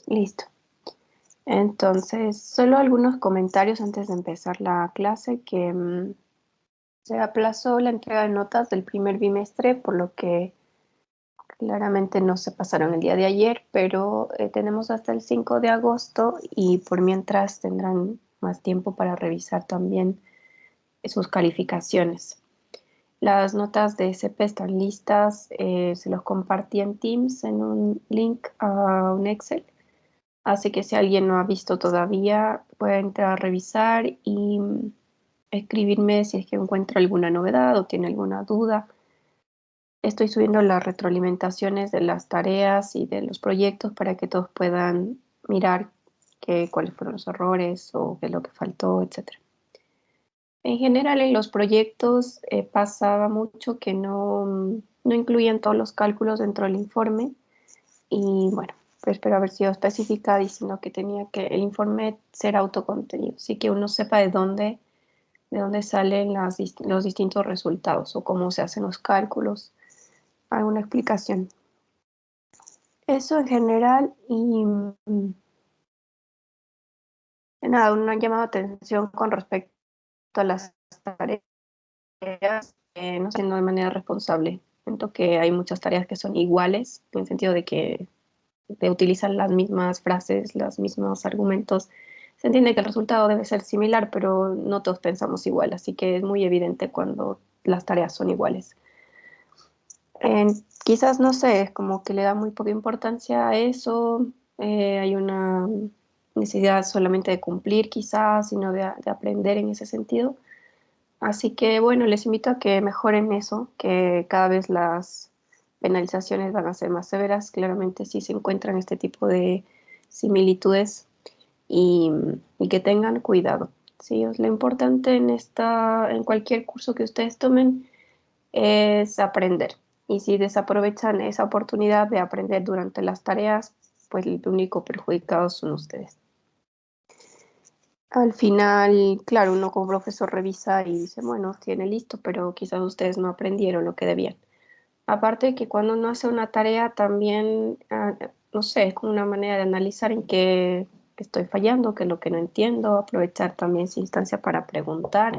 Listo. Entonces, solo algunos comentarios antes de empezar la clase, que se aplazó la entrega de notas del primer bimestre, por lo que claramente no se pasaron el día de ayer, pero tenemos hasta el 5 de agosto y por mientras tendrán más tiempo para revisar también sus calificaciones. Las notas de SP están listas, se los compartí en Teams en un link a un Excel. Así que si alguien no ha visto todavía, puede entrar a revisar y escribirme si es que encuentra alguna novedad o tiene alguna duda. Estoy subiendo las retroalimentaciones de las tareas y de los proyectos para que todos puedan mirar cuáles fueron los errores o qué es lo que faltó, etc. En general, en los proyectos pasaba mucho que no incluían todos los cálculos dentro del informe y bueno, pues espero haber sido específica diciendo que tenía que el informe ser autocontenido, así que uno sepa de dónde salen los distintos resultados o cómo se hacen los cálculos, alguna explicación. Eso en general y nada, una llamada de atención con respecto a las tareas, no siendo de manera responsable. Siento que hay muchas tareas que son iguales, en el sentido de que utilizan las mismas frases, los mismos argumentos. Se entiende que el resultado debe ser similar, pero no todos pensamos igual, así que es muy evidente cuando las tareas son iguales. Quizás, no sé, es como que le da muy poca importancia a eso, hay una necesidad solamente de cumplir quizás, sino de aprender en ese sentido. Así que bueno, les invito a que mejoren eso, que cada vez las penalizaciones van a ser más severas, claramente si se encuentran este tipo de similitudes y, y que tengan cuidado. Sí, lo importante en cualquier curso que ustedes tomen es aprender. Y si desaprovechan esa oportunidad de aprender durante las tareas, pues el único perjudicado son ustedes. Al final, claro, uno como profesor revisa y dice, bueno, tiene listo, pero quizás ustedes no aprendieron lo que debían. Aparte de que cuando uno hace una tarea también, no sé, es como una manera de analizar en qué estoy fallando, qué es lo que no entiendo, aprovechar también esa instancia para preguntar,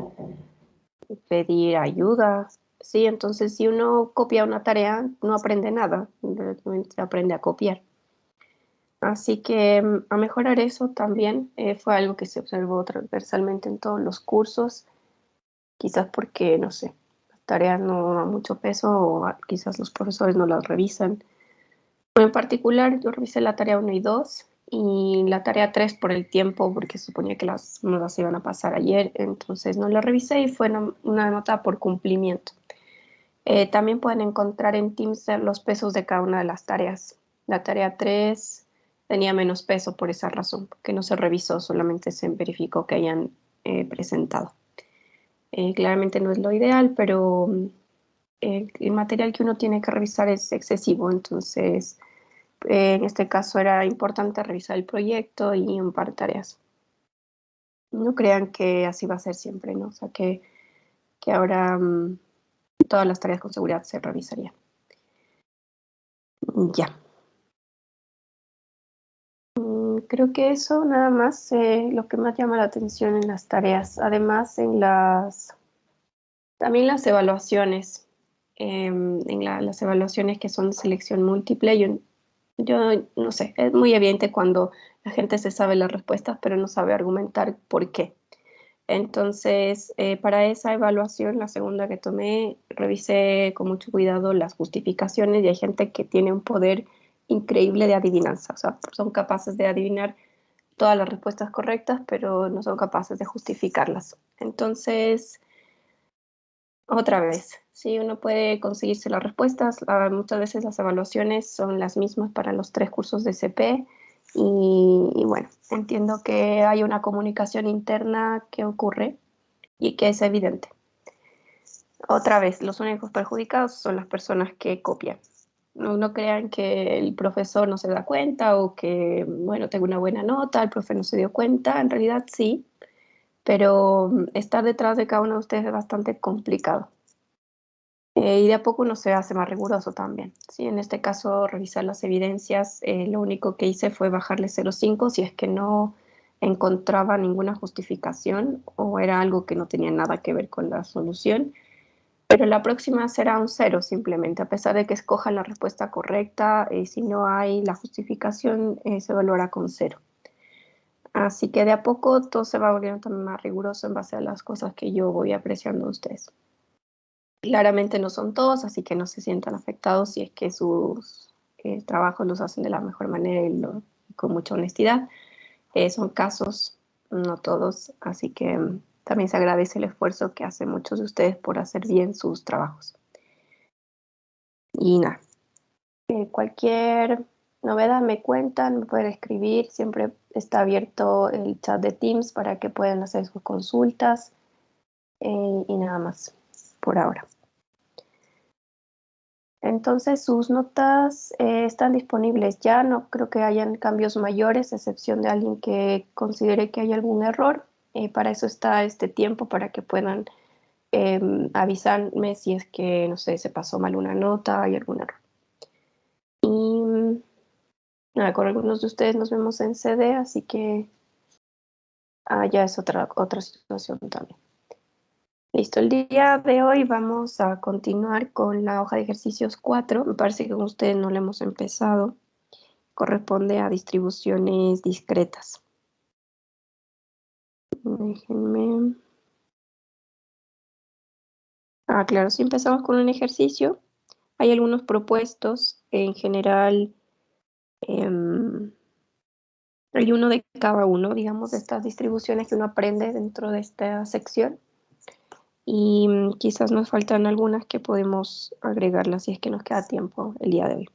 pedir ayuda. Sí, entonces si uno copia una tarea, no aprende nada, directamente aprende a copiar. Así que a mejorar eso también fue algo que se observó transversalmente en todos los cursos, quizás porque, no sé, las tareas no dan mucho peso o quizás los profesores no las revisan. En particular, yo revisé la tarea 1 y 2 y la tarea 3 por el tiempo, porque suponía que no las iban a pasar ayer, entonces no la revisé y fue una nota por cumplimiento. También pueden encontrar en Teams los pesos de cada una de las tareas. La tarea 3 tenía menos peso por esa razón, porque no se revisó, solamente se verificó que hayan presentado. Claramente no es lo ideal, pero el material que uno tiene que revisar es excesivo, entonces en este caso era importante revisar el proyecto y un par de tareas. No crean que así va a ser siempre, ¿no? O sea, que ahora todas las tareas con seguridad se revisarían. Ya. Creo que eso nada más lo que más llama la atención en las tareas. Además, también las evaluaciones, las evaluaciones que son de selección múltiple, yo no sé, es muy evidente cuando la gente se sabe las respuestas, pero no sabe argumentar por qué. Entonces, para esa evaluación, la segunda que tomé, revisé con mucho cuidado las justificaciones y hay gente que tiene un poder increíble de adivinanza, o sea, son capaces de adivinar todas las respuestas correctas, pero no son capaces de justificarlas. Entonces, otra vez, sí, uno puede conseguirse las respuestas. Muchas veces las evaluaciones son las mismas para los 3 cursos de CP y bueno, entiendo que hay una comunicación interna que ocurre y que es evidente. Otra vez, los únicos perjudicados son las personas que copian. No crean que el profesor no se da cuenta o que, bueno, tengo una buena nota, el profe no se dio cuenta. En realidad sí, pero estar detrás de cada uno de ustedes es bastante complicado. Y de a poco uno se hace más riguroso también. ¿Sí? En este caso, revisar las evidencias, lo único que hice fue bajarle 0,5 si es que no encontraba ninguna justificación o era algo que no tenía nada que ver con la solución. Pero la próxima será un 0 simplemente, a pesar de que escoja la respuesta correcta, si no hay la justificación, se evaluará con 0. Así que de a poco todo se va volviendo también más riguroso en base a las cosas que yo voy apreciando de ustedes. Claramente no son todos, así que no se sientan afectados si es que sus trabajos los hacen de la mejor manera y con mucha honestidad. Son casos, no todos, así que también se agradece el esfuerzo que hacen muchos de ustedes por hacer bien sus trabajos. Y nada, cualquier novedad me cuentan, me pueden escribir, siempre está abierto el chat de Teams para que puedan hacer sus consultas y nada más por ahora. Entonces sus notas están disponibles ya, no creo que hayan cambios mayores, a excepción de alguien que considere que hay algún error. Para eso está este tiempo, para que puedan avisarme si es que, no sé, se pasó mal una nota, hay algún error. Y nada, con algunos de ustedes nos vemos en CD, así que ya es otra situación también. Listo, el día de hoy vamos a continuar con la hoja de ejercicios 4. Me parece que con ustedes no la hemos empezado. Corresponde a distribuciones discretas. Déjenme. Claro, si empezamos con un ejercicio, hay algunos propuestos. En general, hay uno de cada uno, digamos, de estas distribuciones que uno aprende dentro de esta sección. Y quizás nos faltan algunas que podemos agregarlas si es que nos queda tiempo el día de hoy.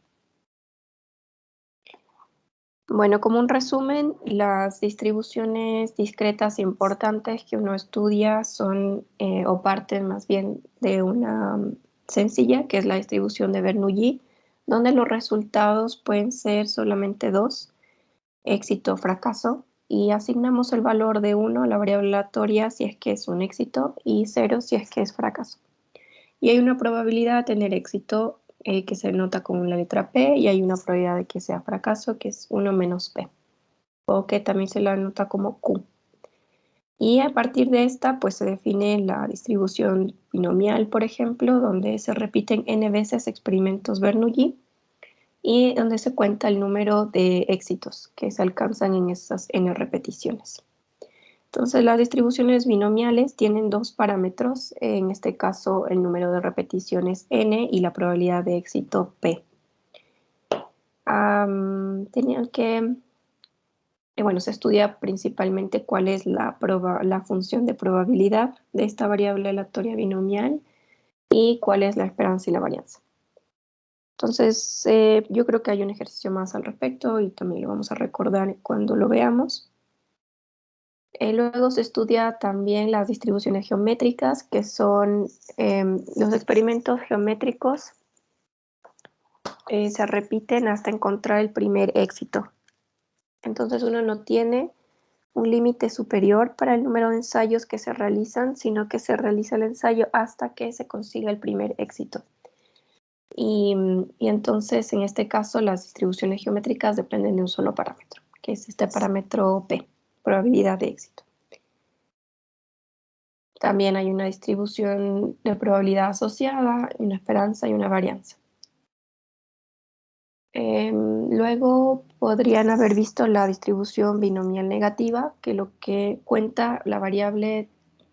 Bueno, como un resumen, las distribuciones discretas importantes que uno estudia son o parten más bien de una sencilla, que es la distribución de Bernoulli, donde los resultados pueden ser solamente dos, éxito o fracaso, y asignamos el valor de 1 a la variable aleatoria si es que es un éxito y 0 si es que es fracaso. Y hay una probabilidad de tener éxito que se nota con la letra P, y hay una probabilidad de que sea fracaso, que es 1 menos P, o que también se la nota como Q. Y a partir de esta, pues se define la distribución binomial, por ejemplo, donde se repiten n veces experimentos Bernoulli y donde se cuenta el número de éxitos que se alcanzan en esas n repeticiones. Entonces, las distribuciones binomiales tienen dos parámetros, en este caso el número de repeticiones n y la probabilidad de éxito p. Tenían que, bueno, se estudia principalmente cuál es la función de probabilidad de esta variable aleatoria binomial y cuál es la esperanza y la varianza. Entonces, yo creo que hay un ejercicio más al respecto y también lo vamos a recordar cuando lo veamos. Luego se estudia también las distribuciones geométricas, que son los experimentos geométricos se repiten hasta encontrar el primer éxito. Entonces uno no tiene un límite superior para el número de ensayos que se realizan, sino que se realiza el ensayo hasta que se consiga el primer éxito. Y entonces en este caso las distribuciones geométricas dependen de un solo parámetro, que es este parámetro P, probabilidad de éxito. También hay una distribución de probabilidad asociada, una esperanza y una varianza. Luego podrían haber visto la distribución binomial negativa, que lo que cuenta la variable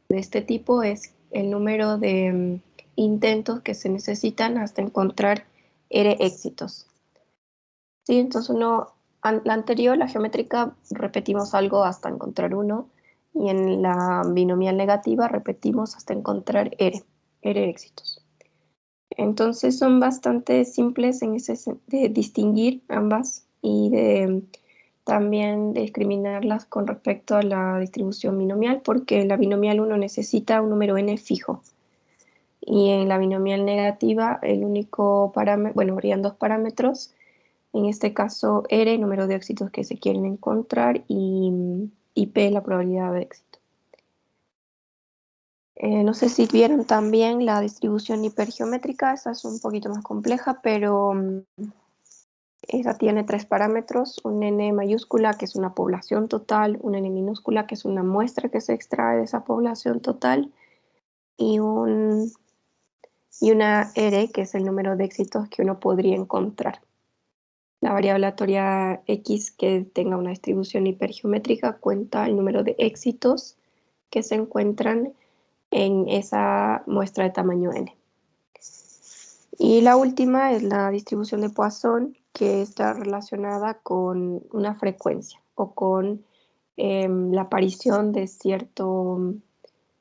de este tipo es el número de intentos que se necesitan hasta encontrar R éxitos. ¿Sí? Entonces la anterior, la geométrica, repetimos algo hasta encontrar 1, y en la binomial negativa repetimos hasta encontrar R éxitos. Entonces son bastante simples en de distinguir ambas y de también discriminarlas con respecto a la distribución binomial, porque en la binomial uno necesita un número n fijo. Y en la binomial negativa el único parámetro, bueno, habrían dos parámetros, en este caso R, número de éxitos que se quieren encontrar, y P, la probabilidad de éxito. No sé si vieron también la distribución hipergeométrica, esa es un poquito más compleja, pero esa tiene tres parámetros, un n mayúscula que es una población total, un n minúscula que es una muestra que se extrae de esa población total y, y una r que es el número de éxitos que uno podría encontrar. La variable aleatoria x que tenga una distribución hipergeométrica cuenta el número de éxitos que se encuentran en esa muestra de tamaño n. Y la última es la distribución de Poisson, que está relacionada con una frecuencia o con la aparición de cierto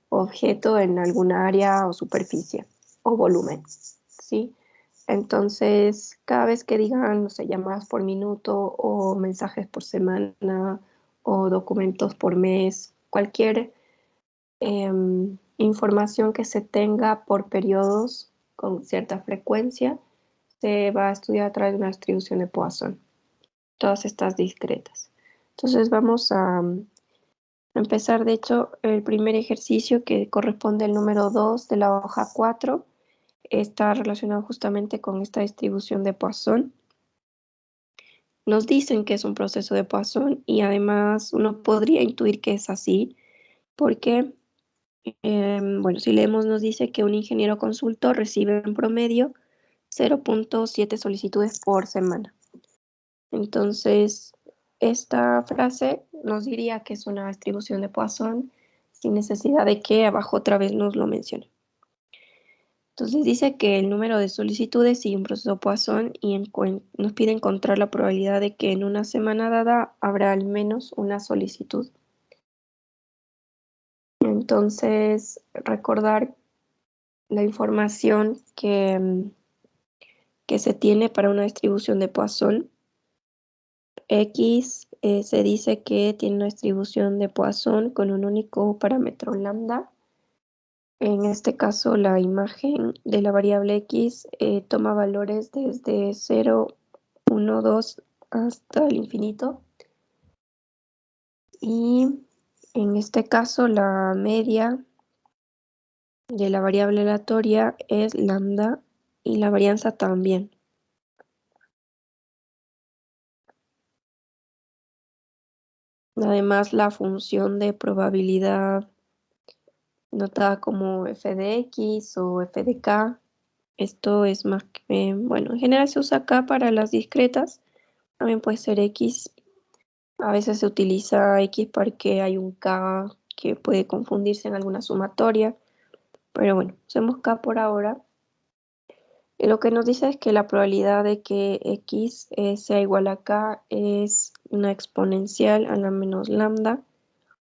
objeto en alguna área o superficie o volumen, ¿sí? Entonces, cada vez que digan, no sé, llamadas por minuto o mensajes por semana o documentos por mes, cualquier información que se tenga por periodos con cierta frecuencia, se va a estudiar a través de una distribución de Poisson. Todas estas discretas. Entonces vamos a empezar, de hecho, el primer ejercicio que corresponde al número 2 de la hoja 4 está relacionado justamente con esta distribución de Poisson. Nos dicen que es un proceso de Poisson y además uno podría intuir que es así porque, bueno, si leemos nos dice que un ingeniero consultor recibe en promedio 0.7 solicitudes por semana. Entonces, esta frase nos diría que es una distribución de Poisson sin necesidad de que abajo otra vez nos lo mencione. Entonces dice que el número de solicitudes sigue un proceso Poisson y nos pide encontrar la probabilidad de que en una semana dada habrá al menos una solicitud. Entonces, recordar la información que se tiene para una distribución de Poisson. X se dice que tiene una distribución de Poisson con un único parámetro lambda. En este caso, la imagen de la variable X toma valores desde 0, 1, 2 hasta el infinito. Y en este caso, la media de la variable aleatoria es lambda y la varianza también. Además, la función de probabilidad notada como f de x o f de k. Esto es más que, bueno, en general se usa k para las discretas. También puede ser x. A veces se utiliza x porque hay un k que puede confundirse en alguna sumatoria. Pero bueno, usemos k por ahora. Y lo que nos dice es que la probabilidad de que x sea igual a k es una exponencial a la menos lambda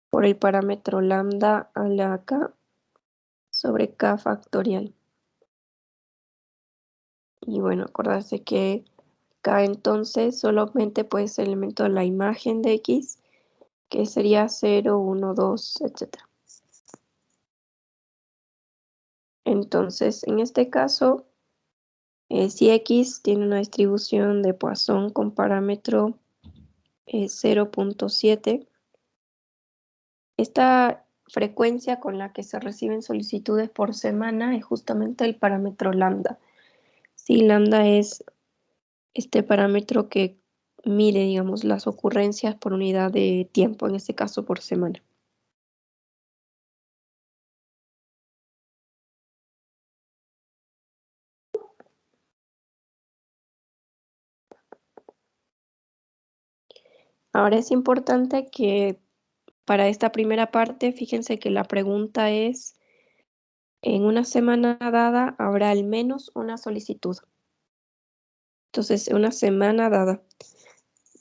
por el parámetro lambda a la k sobre k factorial. Y bueno, acordarse que k entonces solamente puede ser el elemento de la imagen de x, que sería 0, 1, 2, etc. Entonces, en este caso, si x tiene una distribución de Poisson con parámetro 0.7, esta frecuencia con la que se reciben solicitudes por semana es justamente el parámetro lambda. Si lambda es este parámetro que mide, digamos, las ocurrencias por unidad de tiempo, en este caso por semana. Ahora es importante que para esta primera parte, fíjense que la pregunta es, en una semana dada habrá al menos una solicitud. Entonces, una semana dada.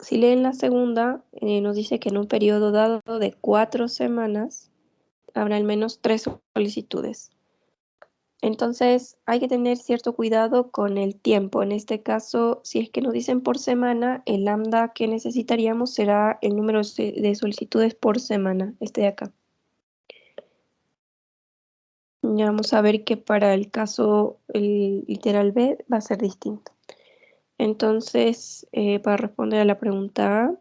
Si leen la segunda, nos dice que en un periodo dado de 4 semanas habrá al menos 3 solicitudes. Entonces, hay que tener cierto cuidado con el tiempo. En este caso, si es que nos dicen por semana, el lambda que necesitaríamos será el número de solicitudes por semana, este de acá. Ya vamos a ver que para el caso el literal B va a ser distinto. Entonces, para responder a la pregunta A,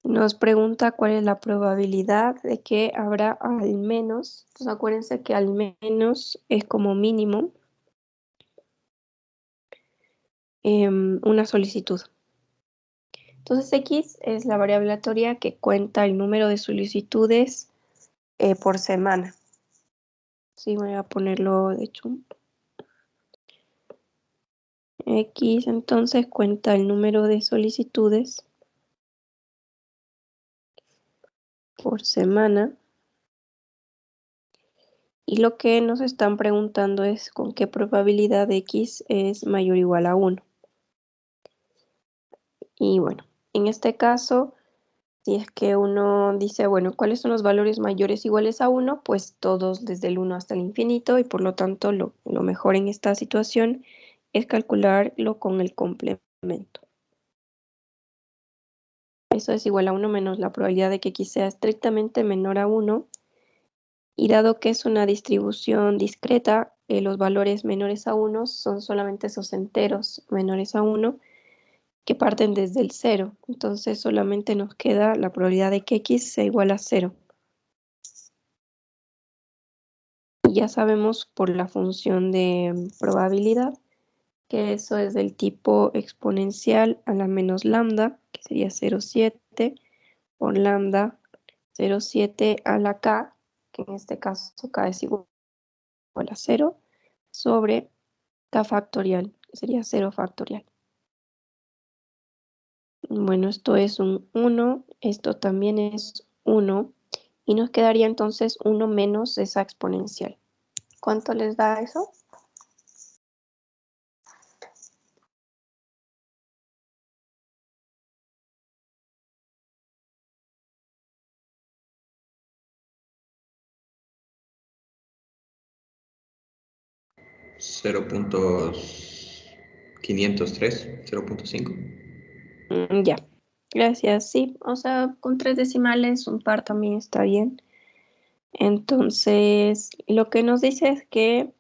Nos pregunta cuál es la probabilidad de que habrá al menos, entonces acuérdense que al menos es como mínimo una solicitud. Entonces X es la variable aleatoria que cuenta el número de solicitudes por semana. Sí, voy a ponerlo de hecho. X entonces cuenta el número de solicitudes por semana. Y lo que nos están preguntando es con qué probabilidad X es mayor o igual a 1. Y bueno, en este caso, si es que uno dice, bueno, ¿cuáles son los valores mayores o iguales a 1? Pues todos desde el 1 hasta el infinito y por lo tanto lo mejor en esta situación es calcularlo con el complemento. Eso es igual a 1 menos la probabilidad de que X sea estrictamente menor a 1. Y dado que es una distribución discreta, los valores menores a 1 son solamente esos enteros menores a 1 que parten desde el 0. Entonces solamente nos queda la probabilidad de que X sea igual a 0. Y ya sabemos por la función de probabilidad que eso es del tipo exponencial a la menos lambda, que sería 0,7, por lambda 0,7 a la k, que en este caso k es igual a 0, sobre k factorial, que sería 0 factorial. Bueno, esto es un 1, esto también es 1, y nos quedaría entonces 1 menos esa exponencial. ¿Cuánto les da eso? ¿0.503? Ya, gracias, sí, o sea, con 3 decimales, un par también está bien. Entonces, lo que nos dice es que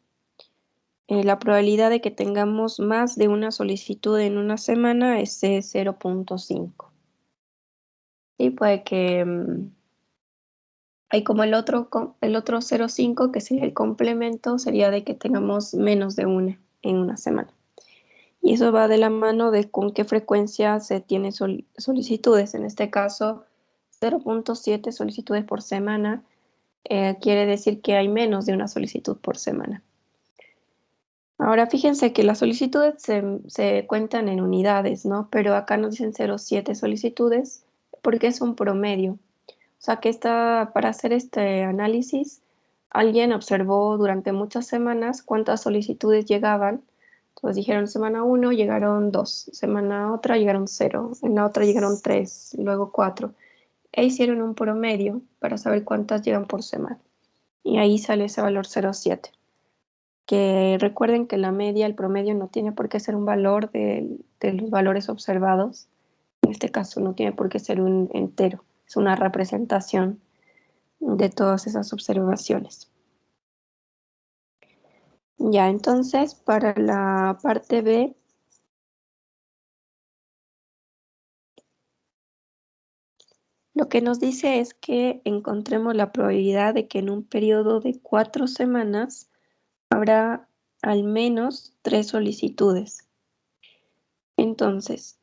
la probabilidad de que tengamos más de una solicitud en una semana es 0,5. Y puede que hay como el otro 0,5 que sería el complemento, sería de que tengamos menos de una en una semana. Y eso va de la mano de con qué frecuencia se tienen solicitudes. En este caso, 0,7 solicitudes por semana quiere decir que hay menos de una solicitud por semana. Ahora fíjense que las solicitudes se cuentan en unidades, ¿no? Pero acá nos dicen 0,7 solicitudes porque es un promedio. O sea que para hacer este análisis, alguien observó durante muchas semanas cuántas solicitudes llegaban. Entonces dijeron semana 1 llegaron 2, semana otra llegaron 0, en la otra llegaron 3, luego 4. E hicieron un promedio para saber cuántas llegan por semana. Y ahí sale ese valor 0,7. Que recuerden que la media, el promedio no tiene por qué ser un valor de los valores observados. En este caso no tiene por qué ser un entero, es una representación de todas esas observaciones. Ya, entonces para la parte B, lo que nos dice es que encontremos la probabilidad de que en un periodo de 4 semanas habrá al menos 3 solicitudes. Entonces,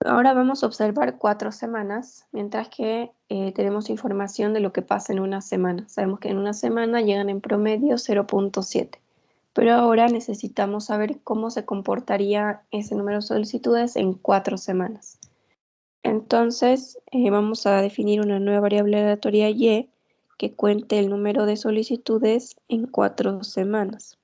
ahora vamos a observar 4 semanas, mientras que tenemos información de lo que pasa en una semana. Sabemos que en una semana llegan en promedio 0,7. Pero ahora necesitamos saber cómo se comportaría ese número de solicitudes en 4 semanas. Entonces, vamos a definir una nueva variable aleatoria y que cuente el número de solicitudes en 4 semanas.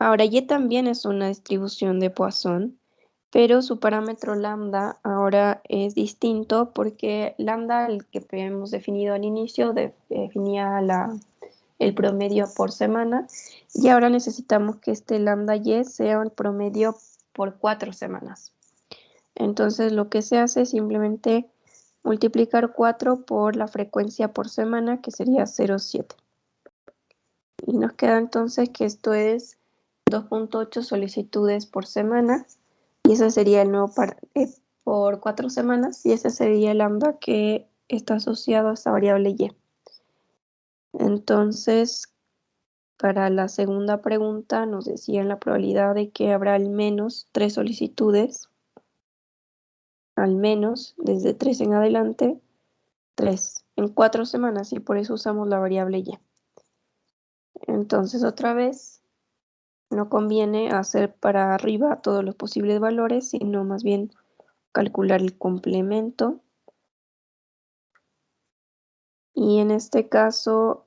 Ahora, y también es una distribución de Poisson, pero su parámetro lambda ahora es distinto porque lambda, el que hemos definido al inicio, definía el promedio por semana, y ahora necesitamos que este lambda y sea el promedio por 4 semanas. Entonces lo que se hace es simplemente multiplicar 4 por la frecuencia por semana, que sería 0,7. Y nos queda entonces que esto es 2.8 solicitudes por semana. Y ese sería el nuevo por 4 semanas. Y ese sería el lambda que está asociado a esta variable y. Entonces, para la segunda pregunta nos decían la probabilidad de que habrá al menos 3 solicitudes. Al menos, desde 3 en adelante, 3 en 4 semanas. Y por eso usamos la variable y. Entonces, otra vez, no conviene hacer para arriba todos los posibles valores, sino más bien calcular el complemento. Y en este caso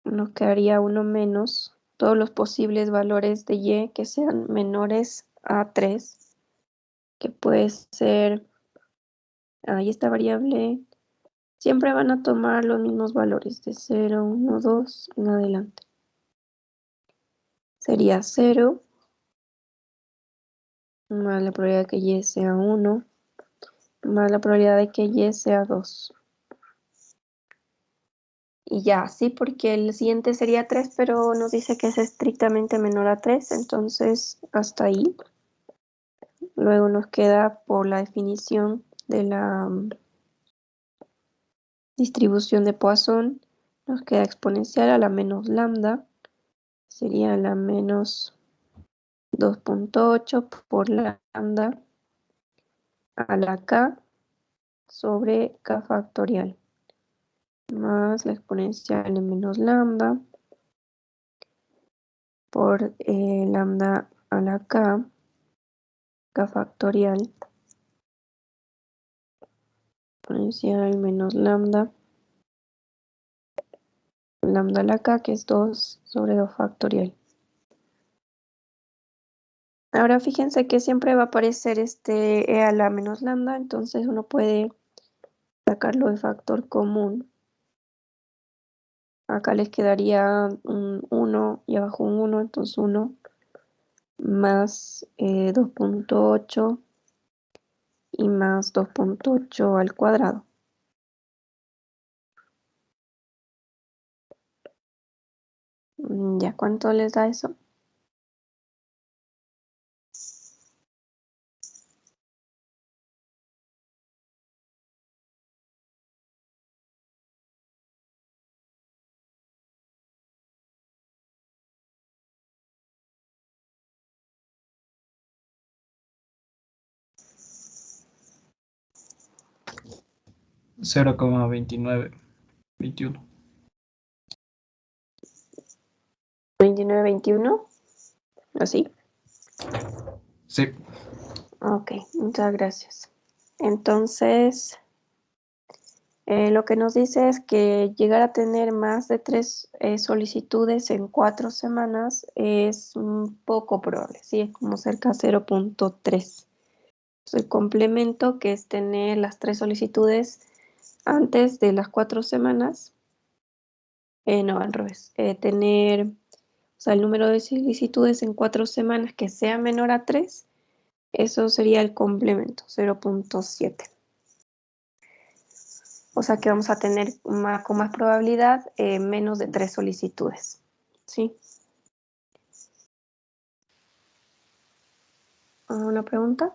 nos quedaría uno menos todos los posibles valores de y que sean menores a 3, que puede ser, ahí esta variable, siempre van a tomar los mismos valores de 0, 1, 2 en adelante. Sería 0 más la probabilidad de que y sea 1 más la probabilidad de que y sea 2. Y ya, sí, porque el siguiente sería 3, pero nos dice que es estrictamente menor a 3, entonces hasta ahí. Luego nos queda por la definición de la distribución de Poisson, nos queda exponencial a la menos lambda, sería la menos 2.8 por lambda a la k sobre k factorial, más la exponencial de menos lambda por lambda a la k factorial, exponencial menos lambda a la k, que es 2 sobre 2 factorial. Ahora fíjense que siempre va a aparecer este e a la menos lambda, entonces uno puede sacarlo de factor común. Acá les quedaría un 1 y abajo un 1, entonces 1 más 2.8 y más 2.8 al cuadrado. ¿Ya cuánto les da eso? Cero coma 2921. 29, 21, así. Sí. Ok, muchas gracias. Entonces, lo que nos dice es que llegar a tener más de 3 solicitudes en 4 semanas es un poco probable, ¿sí? Es como cerca de 0.3. El complemento, que es tener las 3 solicitudes antes de las 4 semanas, no, al revés, tener, o sea, el número de solicitudes en 4 semanas que sea menor a 3, eso sería el complemento, 0.7. O sea que vamos a tener con más probabilidad menos de 3 solicitudes. ¿Sí? ¿Una pregunta?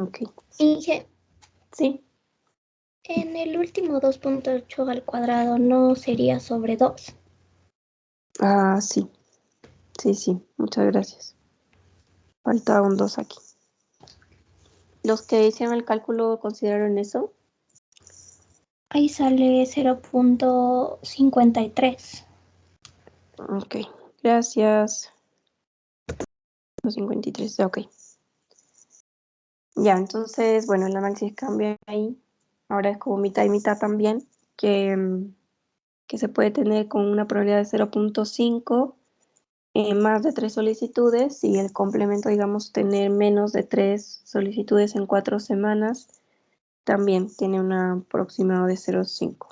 Ok. Inge, Sí. en el último 2.8 al cuadrado no sería sobre 2. Ah, sí. Sí. Muchas gracias. Faltaba un 2 aquí. ¿Los que hicieron el cálculo consideraron eso? Ahí sale 0.53. Ok. Gracias. 53. Ok. Ya, entonces, bueno, el análisis cambia ahí. Ahora es como mitad y mitad también, que se puede tener con una probabilidad de 0.5 más de 3 solicitudes y el complemento, digamos, tener menos de 3 solicitudes en 4 semanas, también tiene un aproximado de 0.5.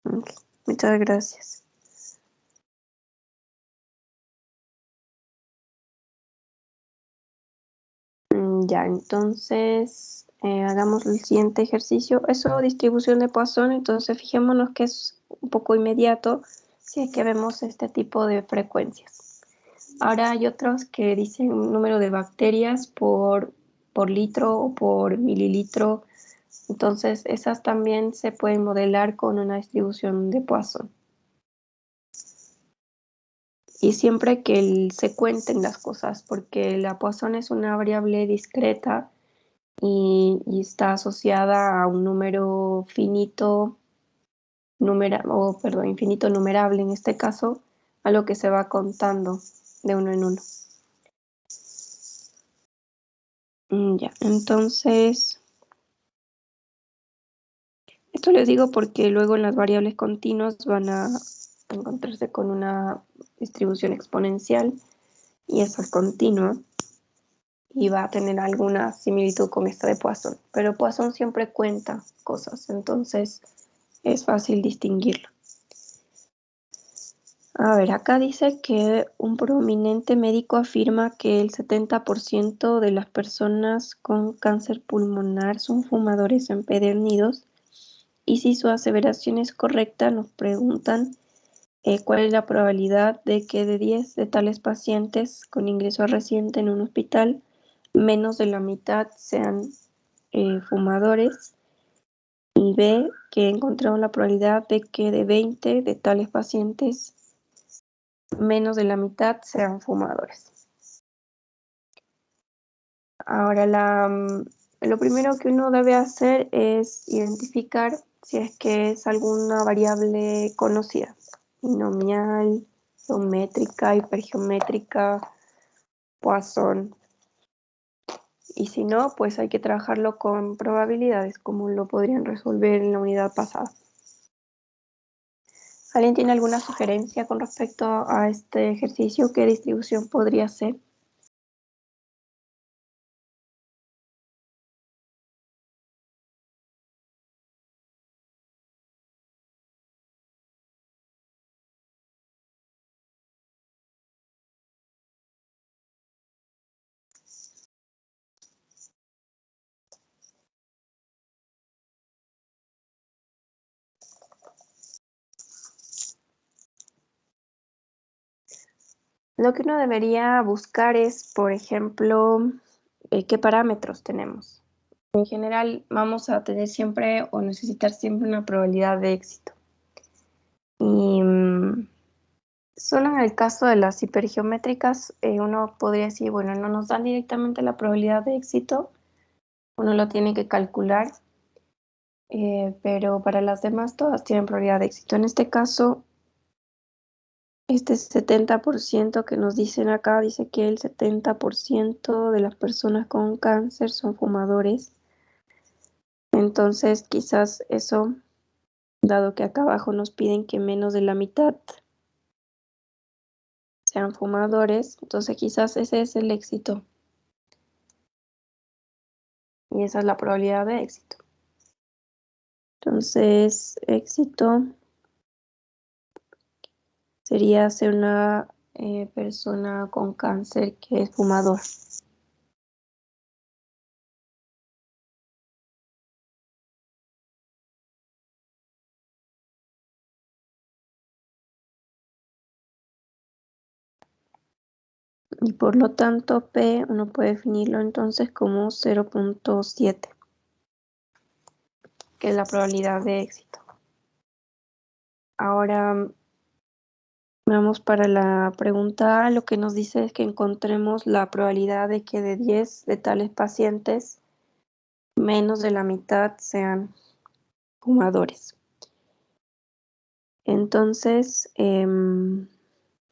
Okay. Muchas gracias. Ya, entonces, hagamos el siguiente ejercicio. Eso, distribución de Poisson, entonces fijémonos que es un poco inmediato si es que vemos este tipo de frecuencias. Ahora hay otros que dicen un número de bacterias por litro o por mililitro. Entonces esas también se pueden modelar con una distribución de Poisson. Y siempre que se cuenten las cosas, porque la Poisson es una variable discreta y está asociada a un número finito, infinito numerable en este caso, a lo que se va contando de uno en uno. Ya, entonces, esto les digo porque luego en las variables continuas van a encontrarse con una distribución exponencial y esa es continua y va a tener alguna similitud con esta de Poisson. Pero Poisson siempre cuenta cosas, entonces es fácil distinguirlo. A ver, acá dice que un prominente médico afirma que el 70% de las personas con cáncer pulmonar son fumadores empedernidos. Y si su aseveración es correcta, nos preguntan cuál es la probabilidad de que de 10 de tales pacientes con ingreso reciente en un hospital, menos de la mitad sean fumadores. Y B, que encontramos la probabilidad de que de 20 de tales pacientes, menos de la mitad sean fumadores. Ahora, lo primero que uno debe hacer es identificar si es que es alguna variable conocida, binomial, geométrica, hipergeométrica, Poisson. Y si no, pues hay que trabajarlo con probabilidades, como lo podrían resolver en la unidad pasada. ¿Alguien tiene alguna sugerencia con respecto a este ejercicio? ¿Qué distribución podría ser? Lo que uno debería buscar es, por ejemplo, qué parámetros tenemos. En general, vamos a tener siempre o necesitar siempre una probabilidad de éxito. Y solo en el caso de las hipergeométricas, uno podría decir, bueno, no nos dan directamente la probabilidad de éxito, uno lo tiene que calcular, pero para las demás todas tienen probabilidad de éxito. En este caso, este 70% que nos dicen acá, dice que el 70% de las personas con cáncer son fumadores. Entonces, quizás eso, dado que acá abajo nos piden que menos de la mitad sean fumadores, entonces quizás ese es el éxito. Y esa es la probabilidad de éxito. Entonces, éxito sería ser una persona con cáncer que es fumador. Y por lo tanto, P uno puede definirlo entonces como 0.7, que es la probabilidad de éxito. Ahora vamos para la pregunta A. Lo que nos dice es que encontremos la probabilidad de que de 10 de tales pacientes, menos de la mitad sean fumadores. Entonces,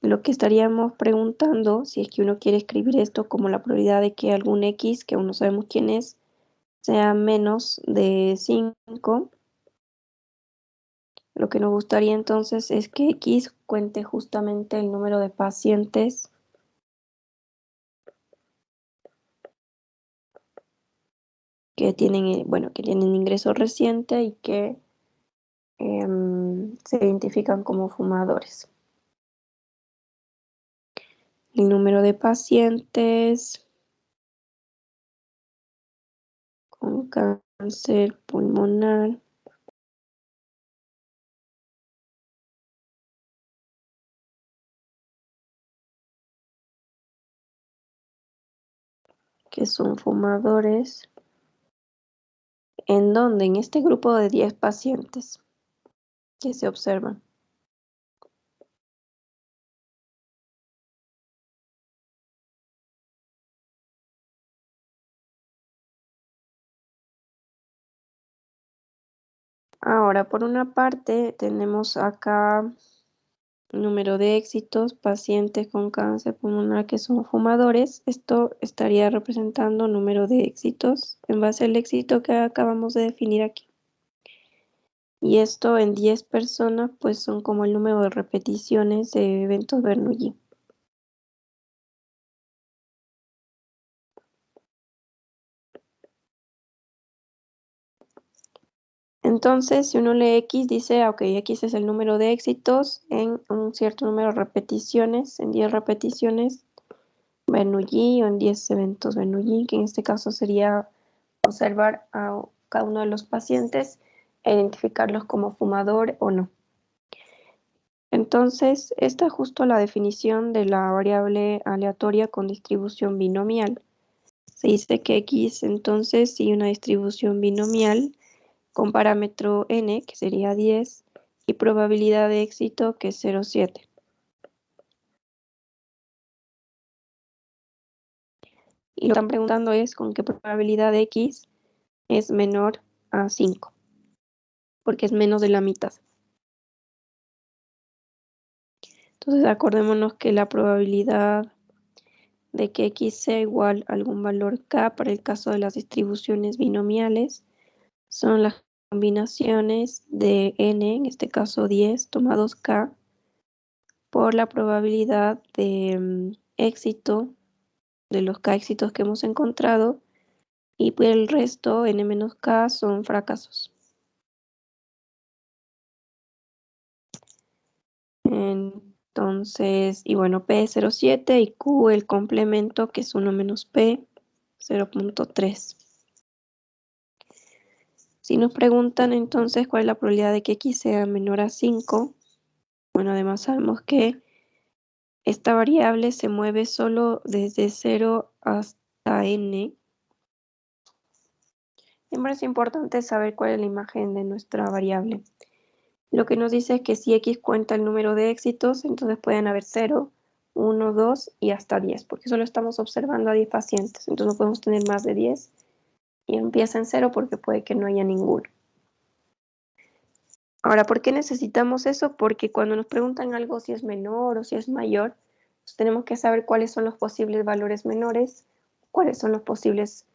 lo que estaríamos preguntando, si es que uno quiere escribir esto como la probabilidad de que algún X, que aún no sabemos quién es, sea menos de 5, lo que nos gustaría entonces es que X cuente justamente el número de pacientes que tienen, que tienen ingreso reciente y que se identifican como fumadores. El número de pacientes con cáncer pulmonar que son fumadores, en donde en este grupo de 10 pacientes que se observan. Ahora, por una parte, tenemos acá número de éxitos, pacientes con cáncer pulmonar que son fumadores. Esto estaría representando número de éxitos en base al éxito que acabamos de definir aquí. Y esto en 10 personas, pues son como el número de repeticiones de eventos Bernoulli. Entonces, si uno lee X, dice, ok, X es el número de éxitos en un cierto número de repeticiones, en 10 repeticiones Bernoulli o en 10 eventos Bernoulli, que en este caso sería observar a cada uno de los pacientes e identificarlos como fumador o no. Entonces, esta es justo la definición de la variable aleatoria con distribución binomial. Se dice que X entonces sigue una distribución binomial con parámetro n, que sería 10, y probabilidad de éxito, que es 0,7. Y lo que están preguntando es con qué probabilidad de X es menor a 5, porque es menos de la mitad. Entonces acordémonos que la probabilidad de que X sea igual a algún valor K para el caso de las distribuciones binomiales son las combinaciones de n, en este caso 10, tomados K, por la probabilidad de éxito de los K éxitos que hemos encontrado, y por el resto, n-k, son fracasos. Entonces, y bueno, P es 0,7 y Q el complemento, que es 1 menos P, 0,3. Si nos preguntan entonces cuál es la probabilidad de que X sea menor a 5, bueno, además sabemos que esta variable se mueve solo desde 0 hasta n. Siempre es importante saber cuál es la imagen de nuestra variable. Lo que nos dice es que si X cuenta el número de éxitos, entonces pueden haber 0, 1, 2 y hasta 10, porque solo estamos observando a 10 pacientes, entonces no podemos tener más de 10 y empieza en 0 porque puede que no haya ninguno. Ahora, ¿por qué necesitamos eso? Porque cuando nos preguntan algo si es menor o si es mayor, pues tenemos que saber cuáles son los posibles valores menores, cuáles son los posibles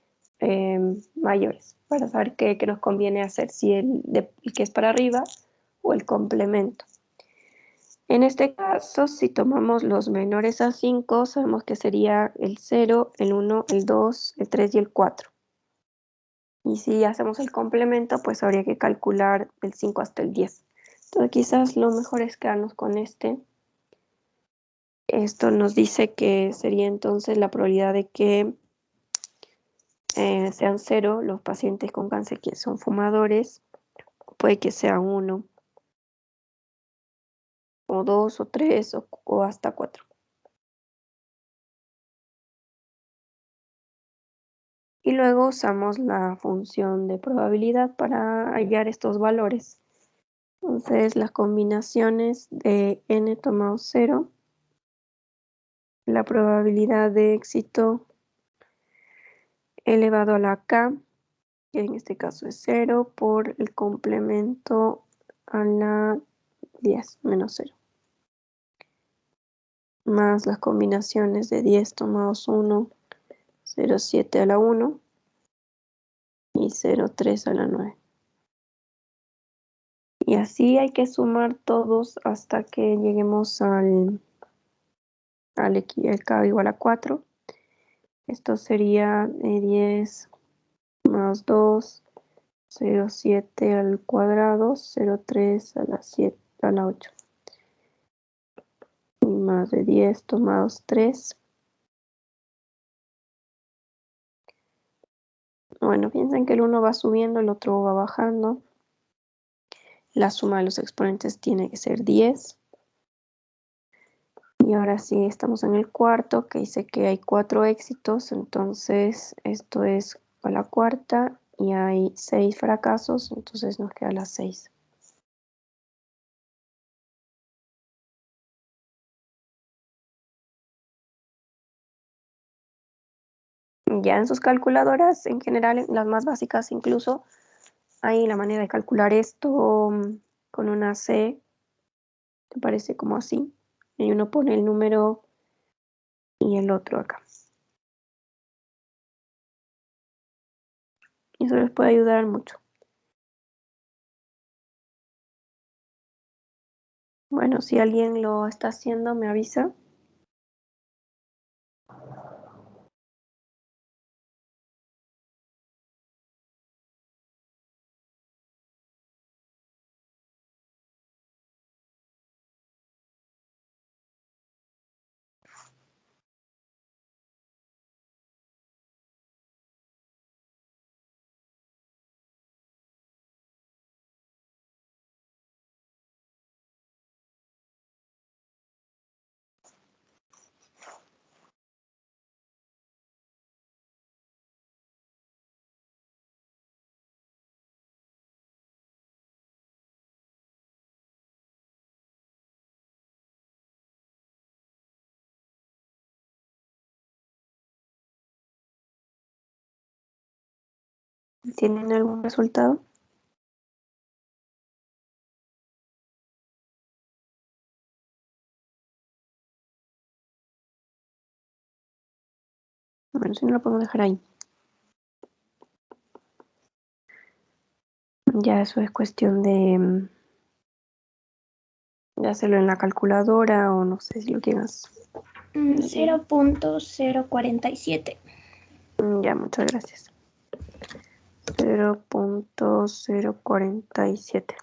mayores, para saber qué nos conviene hacer, si el que es para arriba o el complemento. En este caso, si tomamos los menores a 5, sabemos que sería el 0, el 1, el 2, el 3 y el 4. Y si hacemos el complemento, pues habría que calcular del 5 hasta el 10. Entonces quizás lo mejor es quedarnos con este. Esto nos dice que sería entonces la probabilidad de que sean 0 los pacientes con cáncer que son fumadores. Puede que sea 1, o 2, o 3, o hasta 4. Y luego usamos la función de probabilidad para hallar estos valores. Entonces las combinaciones de n tomado 0, la probabilidad de éxito elevado a la k, que en este caso es 0, por el complemento a la 10 menos 0. Más las combinaciones de 10 tomados 1, 0,7 a la 1 y 0,3 a la 9. Y así hay que sumar todos hasta que lleguemos al k igual a 4. Esto sería 10 más 2, 0,7 al cuadrado, 0,3 a la 7, a la 8. Y más de 10 tomados 3. Bueno, piensen que el uno va subiendo, el otro va bajando. La suma de los exponentes tiene que ser 10. Y ahora sí, estamos en el cuarto, que dice que hay 4 éxitos, entonces esto es a la cuarta y hay 6 fracasos, entonces nos queda las 6. Ya en sus calculadoras, en general, en las más básicas incluso, hay la manera de calcular esto con una C, te parece como así, y uno pone el número y el otro acá. Y eso les puede ayudar mucho. Bueno, si alguien lo está haciendo, me avisa. ¿Tienen algún resultado? Bueno, si no lo podemos dejar ahí. Ya eso es cuestión de hacerlo en la calculadora o no sé si lo quieras. 0.047. Ya, muchas gracias. 0.047.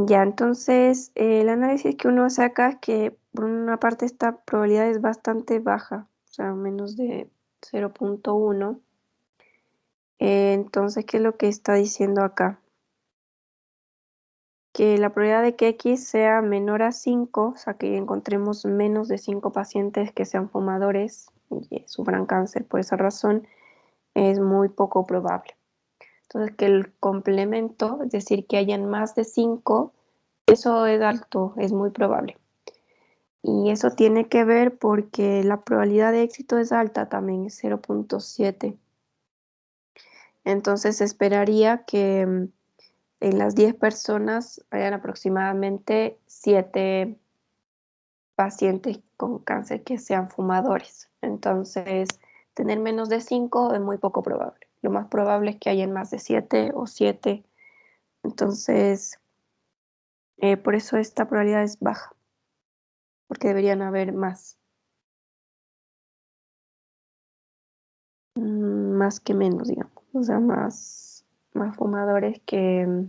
Ya, entonces el análisis que uno saca es que por una parte esta probabilidad es bastante baja, o sea, menos de 0.1. Entonces, ¿qué es lo que está diciendo acá? Que la probabilidad de que X sea menor a 5, o sea, que encontremos menos de 5 pacientes que sean fumadores y sufran cáncer por esa razón, es muy poco probable. Entonces, que el complemento, es decir, que hayan más de 5, eso es alto, es muy probable. Y eso tiene que ver porque la probabilidad de éxito es alta también, es 0.7. Entonces, esperaría que en las 10 personas hayan aproximadamente 7 pacientes con cáncer que sean fumadores. Entonces, tener menos de 5 es muy poco probable. Lo más probable es que hayan más de 7 o 7. Entonces, por eso esta probabilidad es baja, porque deberían haber más. Más que menos, digamos. O sea, más fumadores que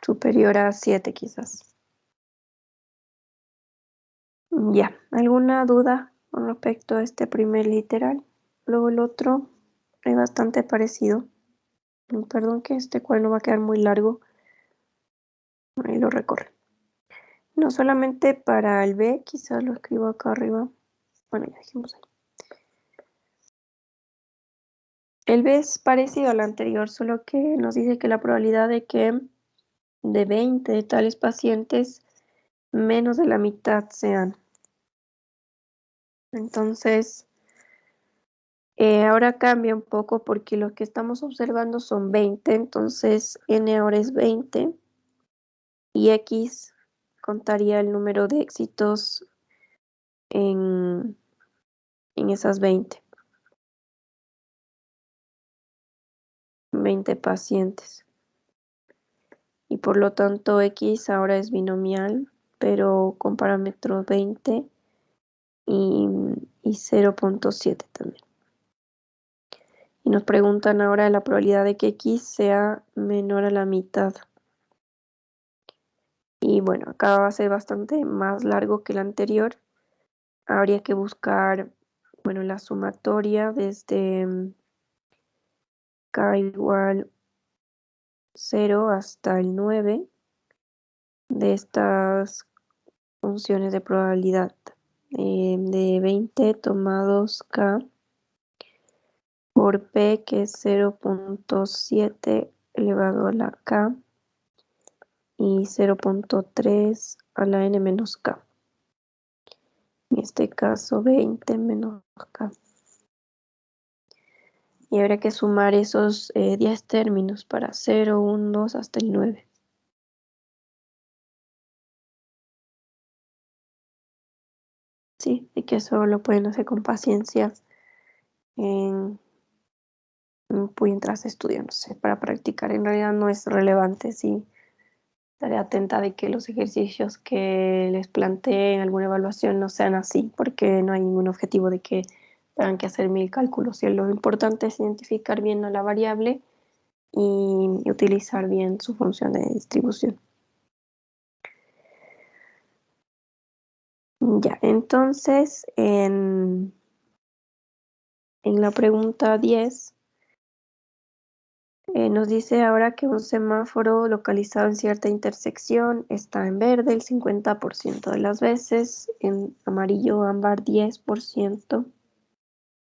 superior a 7 quizás. Ya, ¿alguna duda con respecto a este primer literal? Luego el otro es bastante parecido. Perdón que este cuaderno va a quedar muy largo. Ahí lo recorre. No solamente para el B, quizás lo escribo acá arriba. Bueno, ya dijimos ahí. El B es parecido al anterior, solo que nos dice que la probabilidad de que de 20 de tales pacientes, menos de la mitad sean. Entonces, ahora cambia un poco porque lo que estamos observando son 20, entonces n ahora es 20 y x contaría el número de éxitos en esas 20 pacientes. Y por lo tanto x ahora es binomial, pero con parámetros 20 y 0.7 también. Y nos preguntan ahora la probabilidad de que x sea menor a la mitad. Y bueno, acá va a ser bastante más largo que el anterior. Habría que buscar bueno, la sumatoria desde k igual 0 hasta el 9 de estas funciones de probabilidad de 20 tomados k por p, que es 0.7 elevado a la k y 0.3 a la n menos k. En este caso 20 menos k. Y habrá que sumar esos 10 términos para 0, 1, 2 hasta el 9. Sí, y que eso lo pueden hacer con paciencia mientras estudian, no sé, para practicar. En realidad no es relevante, sí. Estaré atenta de que los ejercicios que les plantee en alguna evaluación no sean así, porque no hay ningún objetivo de que tengan que hacer 1000 cálculos. Y lo importante es identificar bien a la variable y utilizar bien su función de distribución. Ya, entonces en la pregunta 10 nos dice ahora que un semáforo localizado en cierta intersección está en verde el 50% de las veces, en amarillo ámbar 10%,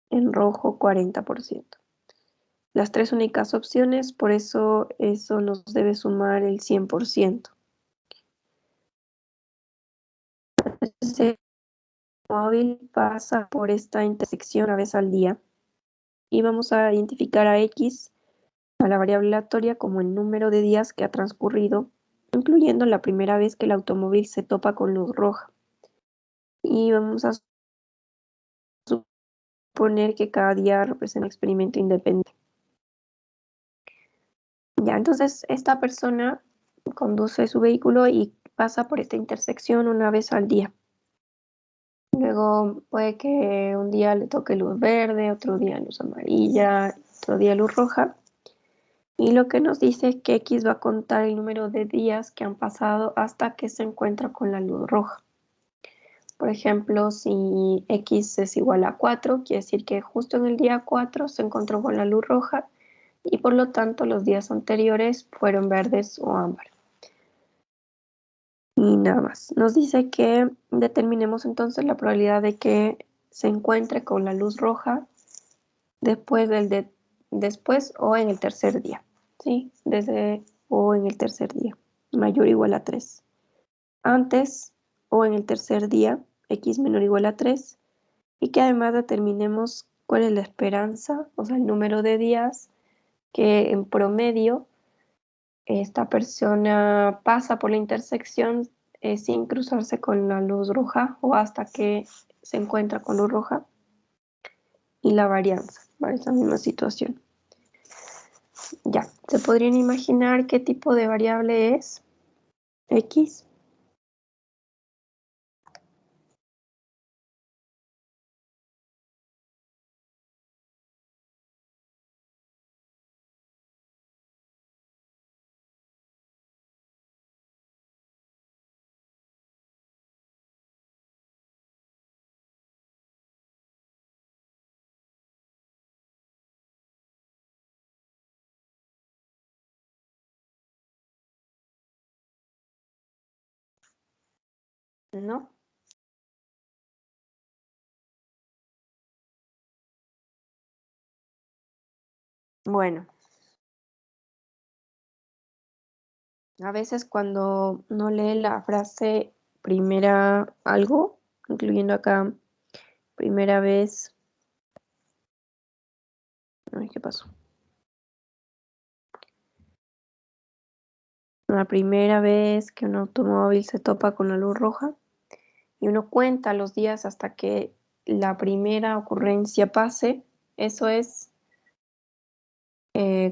en rojo 40%. Las tres únicas opciones, por eso nos debe sumar el 100%. Ese móvil pasa por esta intersección una vez al día y vamos a identificar a X, a la variable aleatoria, como el número de días que ha transcurrido, incluyendo la primera vez que el automóvil se topa con luz roja. Y vamos a suponer que cada día representa un experimento independiente. Ya, entonces esta persona conduce su vehículo y pasa por esta intersección una vez al día. Luego puede que un día le toque luz verde, otro día luz amarilla, otro día luz roja. Y lo que nos dice es que X va a contar el número de días que han pasado hasta que se encuentra con la luz roja. Por ejemplo, si X es igual a 4, quiere decir que justo en el día 4 se encontró con la luz roja y por lo tanto los días anteriores fueron verdes o ámbar. Y nada más. Nos dice que determinemos entonces la probabilidad de que se encuentre con la luz roja después o en el tercer día. ¿Sí? Desde o en el tercer día. Mayor o igual a 3. Antes o en el tercer día, X menor o igual a 3. Y que además determinemos cuál es la esperanza, o sea, el número de días que en promedio esta persona pasa por la intersección sin cruzarse con la luz roja o hasta que se encuentra con luz roja, y la varianza para esa misma situación. Ya, ¿se podrían imaginar qué tipo de variable es X? ¿No? Bueno, a veces cuando no lee la frase primera algo, incluyendo acá primera vez, ay, ¿qué pasó? La primera vez que un automóvil se topa con la luz roja y uno cuenta los días hasta que la primera ocurrencia pase, eso es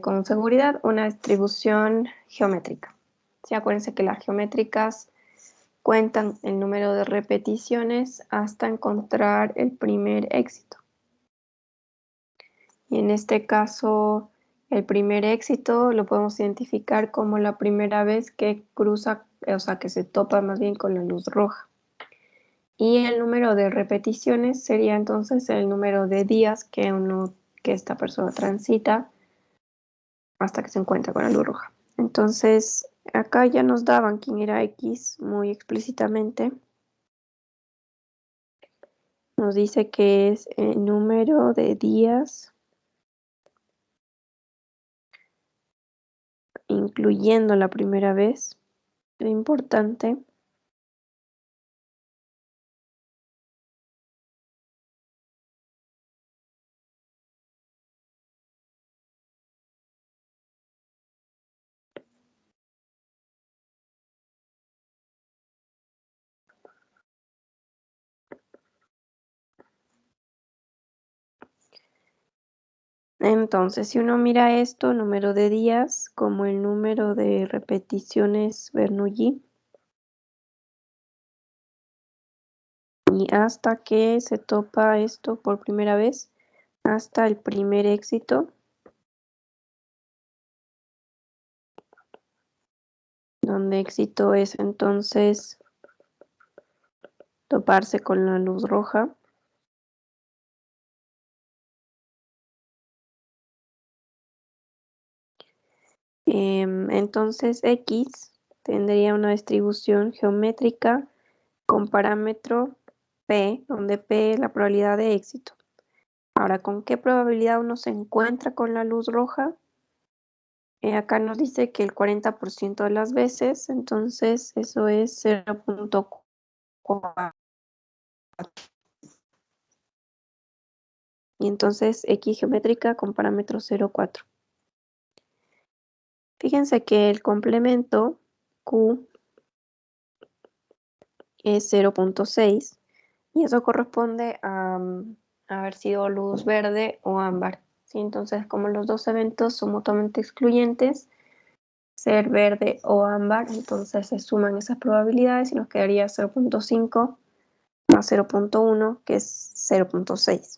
con seguridad una distribución geométrica. Sí, acuérdense que las geométricas cuentan el número de repeticiones hasta encontrar el primer éxito. Y en este caso, el primer éxito lo podemos identificar como la primera vez que cruza, o sea, que se topa más bien con la luz roja. Y el número de repeticiones sería entonces el número de días que esta persona transita hasta que se encuentra con la luz roja. Entonces, acá ya nos daban quién era X muy explícitamente. Nos dice que es el número de días, incluyendo la primera vez. Es importante. Entonces, si uno mira esto, número de días, como el número de repeticiones Bernoulli, y hasta que se topa esto por primera vez, hasta el primer éxito, donde éxito es entonces toparse con la luz roja. Entonces X tendría una distribución geométrica con parámetro P, donde P es la probabilidad de éxito. Ahora, ¿con qué probabilidad uno se encuentra con la luz roja? Acá nos dice que el 40% de las veces, entonces eso es 0.4. Y entonces X geométrica con parámetro 0,4. Fíjense que el complemento Q es 0.6 y eso corresponde a haber sido luz verde o ámbar. ¿Sí? Entonces, como los dos eventos son mutuamente excluyentes, ser verde o ámbar, entonces se suman esas probabilidades y nos quedaría 0.5 más 0.1, que es 0.6.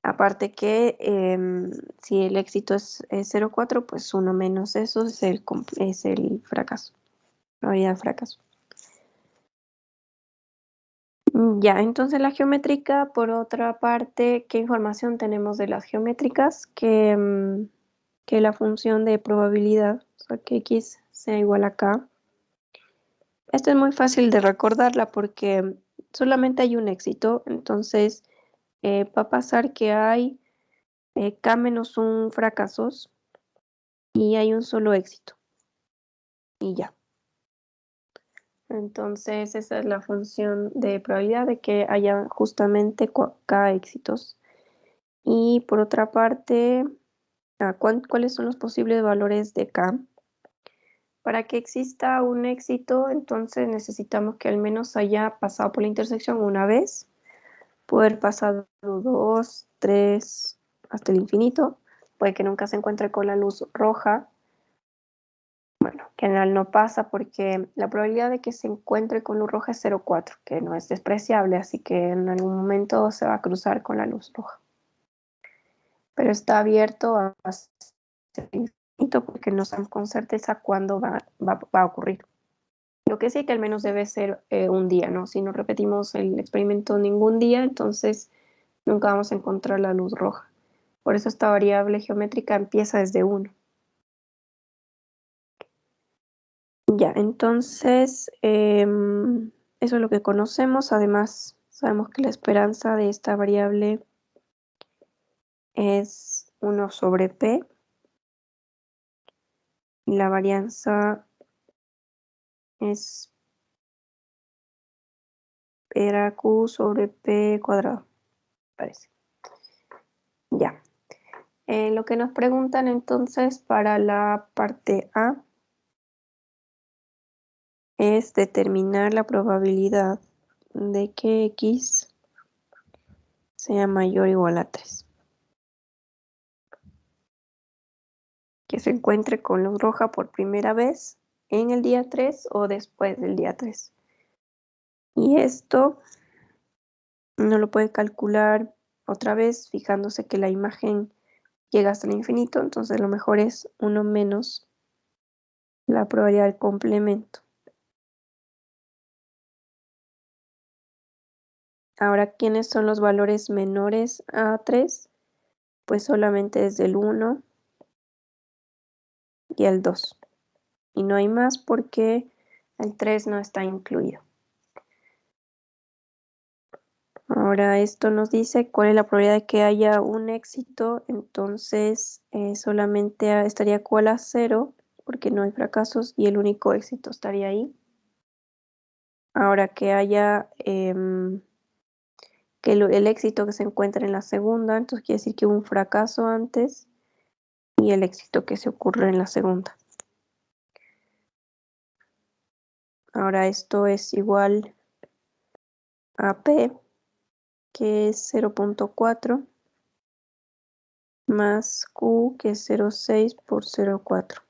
Aparte que si el éxito es 0,4, pues 1 menos eso es el fracaso, probabilidad de fracaso. Ya, entonces la geométrica, por otra parte, ¿qué información tenemos de las geométricas? Que la función de probabilidad, o sea, que X sea igual a K. Esta es muy fácil de recordarla porque solamente hay un éxito, entonces va a pasar que hay K menos un fracasos y hay un solo éxito. Y ya. Entonces esa es la función de probabilidad de que haya justamente K éxitos. Y por otra parte, ¿cuáles son los posibles valores de K? Para que exista un éxito, entonces necesitamos que al menos haya pasado por la intersección una vez, poder pasar 2, 3, hasta el infinito. Puede que nunca se encuentre con la luz roja. Bueno, que en general no pasa porque la probabilidad de que se encuentre con luz roja es 0,4, que no es despreciable, así que en algún momento se va a cruzar con la luz roja. Pero está abierto a ser infinito porque no sabemos con certeza cuándo va a ocurrir. Lo que sí es que al menos debe ser un día, ¿no? Si no repetimos el experimento ningún día, entonces nunca vamos a encontrar la luz roja. Por eso esta variable geométrica empieza desde 1. Ya, entonces eso es lo que conocemos. Además, sabemos que la esperanza de esta variable es 1 sobre P. Y la varianza es era Q sobre P cuadrado, parece. Ya. Lo que nos preguntan entonces para la parte A es determinar la probabilidad de que X sea mayor o igual a 3. Que se encuentre con luz roja por primera vez en el día 3 o después del día 3. Y esto uno lo puede calcular otra vez fijándose que la imagen llega hasta el infinito, entonces lo mejor es 1 menos la probabilidad del complemento. Ahora, ¿quiénes son los valores menores a 3? Pues solamente desde el 1 y el 2. Y no hay más porque el 3 no está incluido. Ahora esto nos dice cuál es la probabilidad de que haya un éxito. Entonces solamente estaría igual a 0 porque no hay fracasos y el único éxito estaría ahí. Ahora que haya que el éxito que se encuentra en la segunda, entonces quiere decir que hubo un fracaso antes y el éxito que se ocurre en la segunda. Ahora esto es igual a P, que es 0.4, más Q, que es 0.6 por 0.4.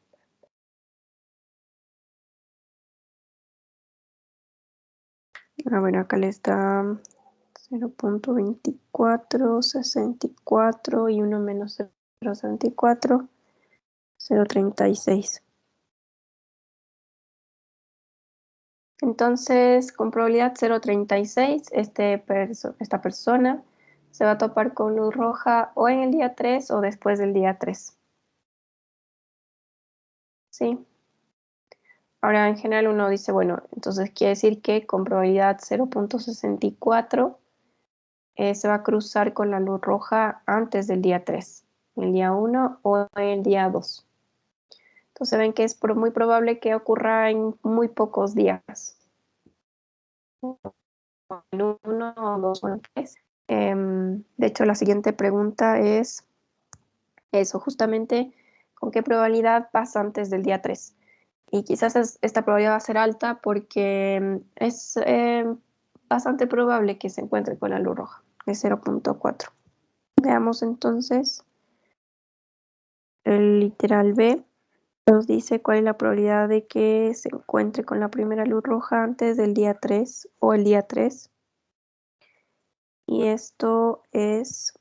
Bueno, acá le está 0.2464 y 1 menos 0.74, 0.36. Entonces, con probabilidad 0.36, esta persona se va a topar con luz roja o en el día 3 o después del día 3. ¿Sí? Ahora, en general uno dice, bueno, entonces quiere decir que con probabilidad 0.64 se va a cruzar con la luz roja antes del día 3, el día 1 o el día 2. Entonces ven que es muy probable que ocurra en muy pocos días. En 1 o 2 o en 3. De hecho, la siguiente pregunta es eso, justamente, ¿con qué probabilidad pasa antes del día 3? Y quizás esta probabilidad va a ser alta porque es bastante probable que se encuentre con la luz roja, de 0.4. Veamos entonces el literal B. Nos dice cuál es la probabilidad de que se encuentre con la primera luz roja antes del día 3 o el día 3. Y esto es,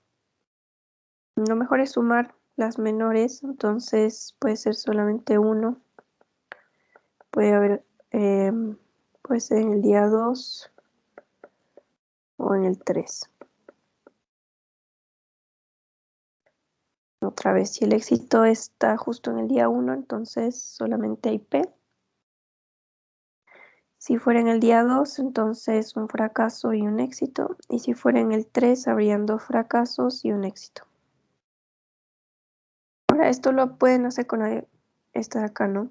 lo mejor es sumar las menores, entonces puede ser solamente 1. Puede haber, puede ser en el día 2 o en el 3. Otra vez, si el éxito está justo en el día 1, entonces solamente hay P. Si fuera en el día 2, entonces un fracaso y un éxito. Y si fuera en el 3, habrían 2 fracasos y un éxito. Ahora, esto lo pueden hacer con esta de acá, ¿no?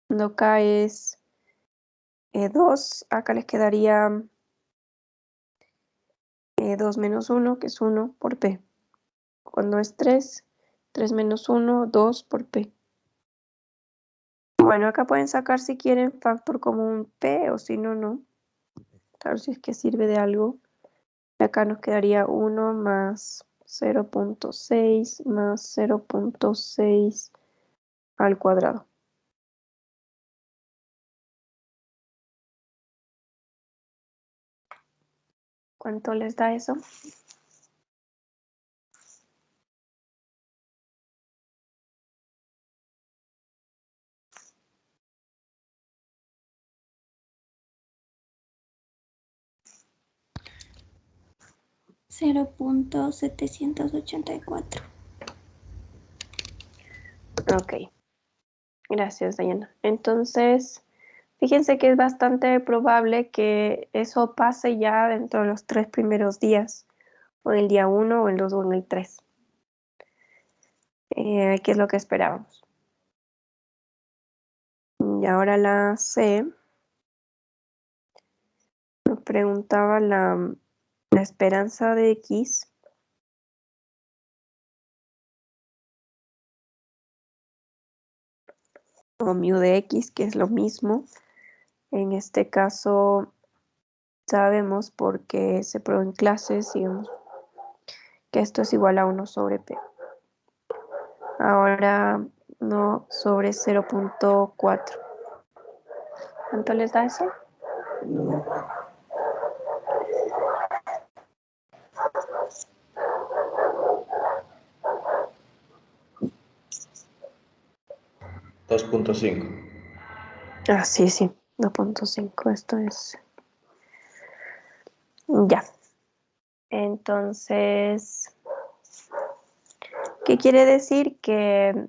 Cuando acá es 2, acá les quedaría 2 menos 1, que es 1 por P. Cuando es 3, 3 menos 1, 2 por P. Bueno, acá pueden sacar si quieren factor común P o si no, no. Claro, si es que sirve de algo. Acá nos quedaría 1 más 0.6 más 0.6 al cuadrado. ¿Cuánto les da eso? $0.784. Ok, gracias, Diana. Entonces, fíjense que es bastante probable que eso pase ya dentro de los 3 primeros días, o en el día 1, o el 2, o en el 3. ¿Qué es lo que esperábamos? Y ahora la C nos preguntaba la esperanza de X o mu de X, que es lo mismo. En este caso sabemos porque se probó en clases, digamos, que esto es igual a 1 sobre P. Ahora no sobre 0.4. ¿Cuánto les da eso? $2.5. Ah, sí, 2.5. Esto es... Ya. Entonces, ¿qué quiere decir? Que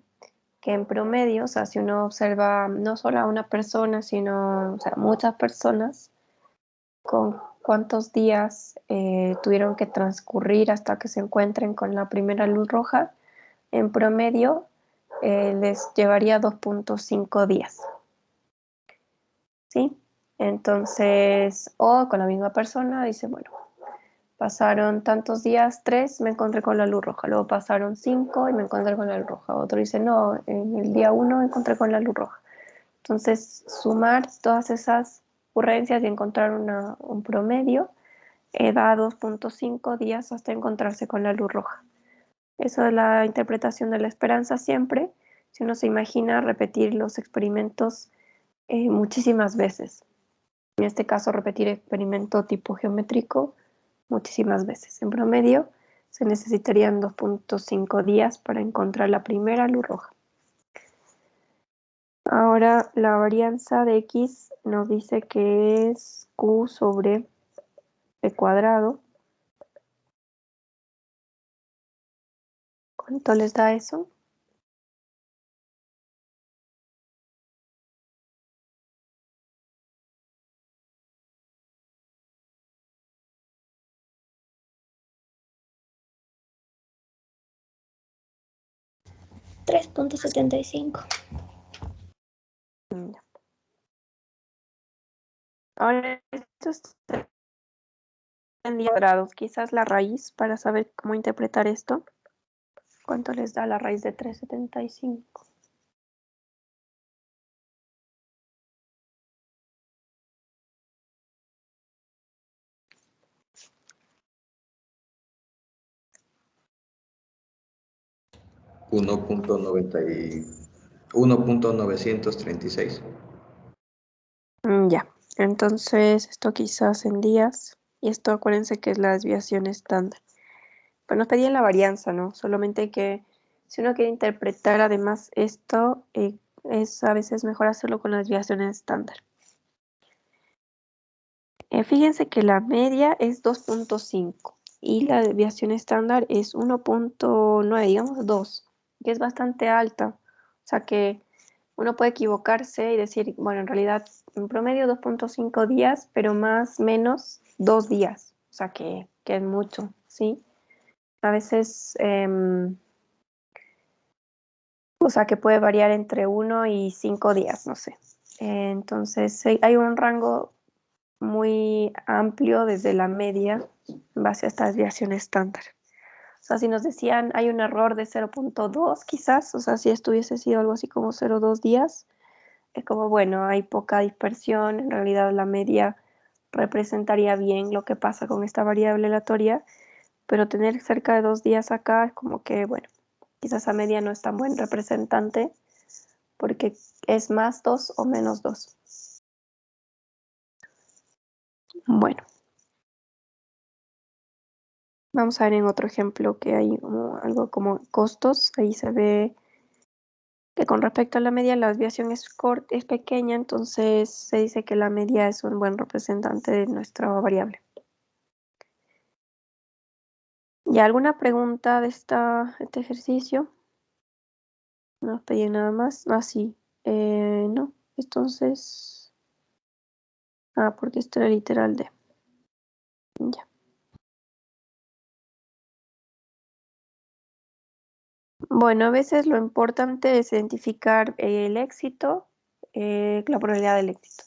en promedio, o sea, si uno observa no solo a una persona, sino, o sea, muchas personas, con cuántos días tuvieron que transcurrir hasta que se encuentren con la primera luz roja, en promedio les llevaría 2.5 días, ¿sí? Entonces, o con la misma persona, dice, bueno, pasaron tantos días, 3, me encontré con la luz roja, luego pasaron 5 y me encontré con la luz roja. Otro dice, no, en el día 1 me encontré con la luz roja. Entonces, sumar todas esas ocurrencias y encontrar un promedio da 2.5 días hasta encontrarse con la luz roja. Eso es la interpretación de la esperanza siempre, si uno se imagina repetir los experimentos muchísimas veces. En este caso, repetir experimento tipo geométrico muchísimas veces. En promedio, se necesitarían 2.5 días para encontrar la primera luz roja. Ahora, la varianza de x nos dice que es q sobre p cuadrado. ¿Cuánto les da eso? $3.75. Ahora, esto está en cuadrados. Quizás la raíz para saber cómo interpretar esto. ¿Cuánto les da la raíz de 375? Uno punto 1.936. Ya, entonces esto quizás en días. Y esto acuérdense que es la desviación estándar. Pues nos pedían la varianza, ¿no? Solamente que si uno quiere interpretar además esto, es a veces mejor hacerlo con la desviación estándar. Fíjense que la media es 2.5 y la desviación estándar es 1.9, digamos 2, que es bastante alta. O sea que uno puede equivocarse y decir, bueno, en realidad en promedio 2.5 días, pero más menos 2 días. O sea que es mucho, ¿sí? A veces, o sea que puede variar entre 1 y 5 días, no sé. Entonces hay un rango muy amplio desde la media en base a esta desviación estándar. O sea, si nos decían hay un error de 0.2 quizás, o sea, si esto hubiese sido algo así como 0.2 días, es como, bueno, hay poca dispersión, en realidad la media representaría bien lo que pasa con esta variable aleatoria, pero tener cerca de 2 días acá es como que, bueno, quizás la media no es tan buen representante porque es más 2 o menos 2. Bueno. Vamos a ver en otro ejemplo que hay como algo como costos. Ahí se ve que con respecto a la media la desviación es pequeña, entonces se dice que la media es un buen representante de nuestra variable. ¿Y alguna pregunta de este ejercicio? No pedí nada más. Ah, sí. No. Entonces. Ah, porque esto era literal de. Ya. Bueno, a veces lo importante es identificar el éxito, la probabilidad del éxito.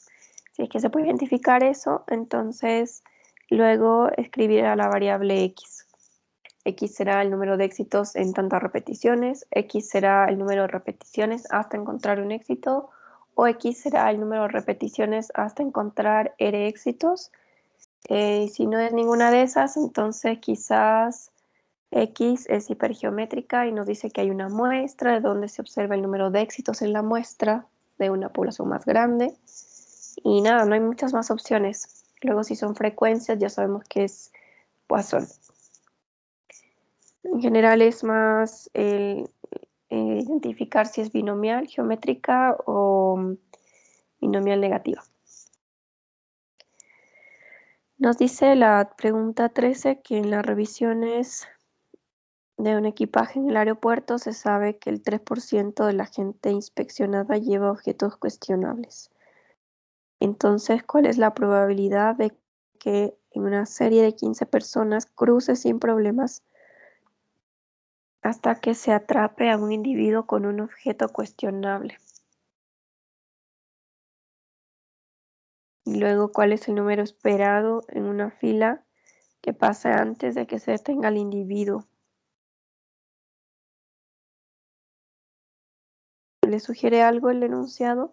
Si es que se puede identificar eso, entonces luego escribir a la variable x. X será el número de éxitos en tantas repeticiones, x será el número de repeticiones hasta encontrar un éxito, o x será el número de repeticiones hasta encontrar r éxitos. Si no es ninguna de esas, entonces quizás X es hipergeométrica y nos dice que hay una muestra de donde se observa el número de éxitos en la muestra de una población más grande. Y nada, no hay muchas más opciones. Luego, si son frecuencias, ya sabemos que es Poisson. En general es más identificar si es binomial, geométrica o binomial negativa. Nos dice la pregunta 13 que en las revisiones de un equipaje en el aeropuerto se sabe que el 3% de la gente inspeccionada lleva objetos cuestionables. Entonces, ¿cuál es la probabilidad de que en una serie de 15 personas cruce sin problemas hasta que se atrape a un individuo con un objeto cuestionable? Y luego, ¿cuál es el número esperado en una fila que pase antes de que se detenga el individuo? ¿Le sugiere algo el enunciado?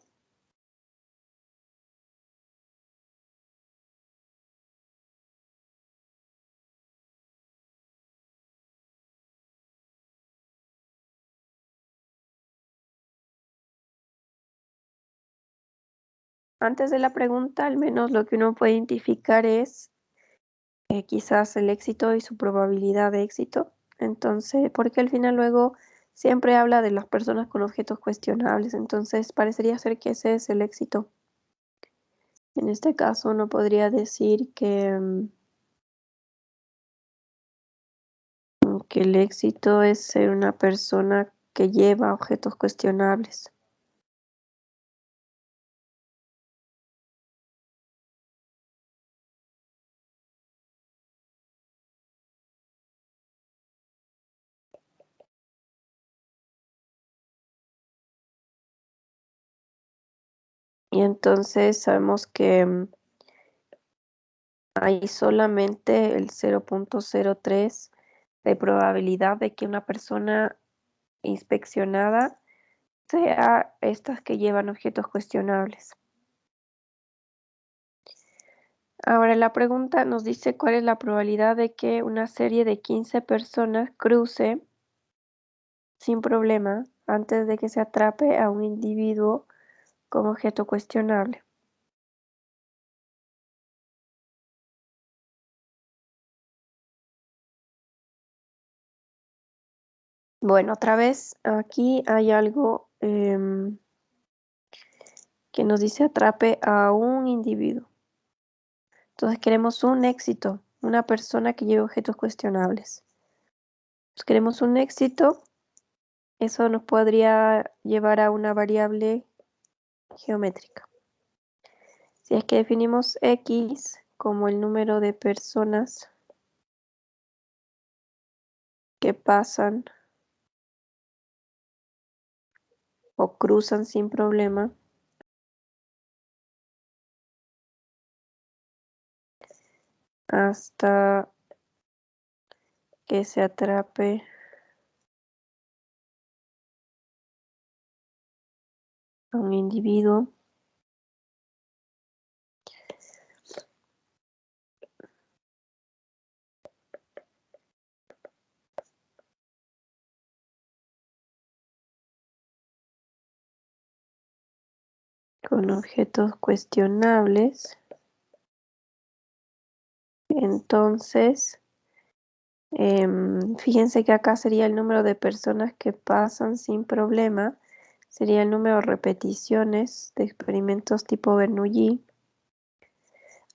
Antes de la pregunta, al menos lo que uno puede identificar es quizás el éxito y su probabilidad de éxito. Entonces, porque al final luego siempre habla de las personas con objetos cuestionables, entonces parecería ser que ese es el éxito. En este caso uno podría decir que el éxito es ser una persona que lleva objetos cuestionables. Y entonces sabemos que hay solamente el 0.03 de probabilidad de que una persona inspeccionada sea estas que llevan objetos cuestionables. Ahora la pregunta nos dice cuál es la probabilidad de que una serie de 15 personas cruce sin problema antes de que se atrape a un individuo con objeto cuestionable. Bueno, otra vez aquí hay algo que nos dice atrape a un individuo. Entonces queremos un éxito, una persona que lleve objetos cuestionables. Entonces, queremos un éxito, eso nos podría llevar a una variable geométrica. Si es que definimos X como el número de personas que pasan o cruzan sin problema hasta que se atrape a un individuo con objetos cuestionables, entonces fíjense que acá sería el número de personas que pasan sin problema, sería el número de repeticiones de experimentos tipo Bernoulli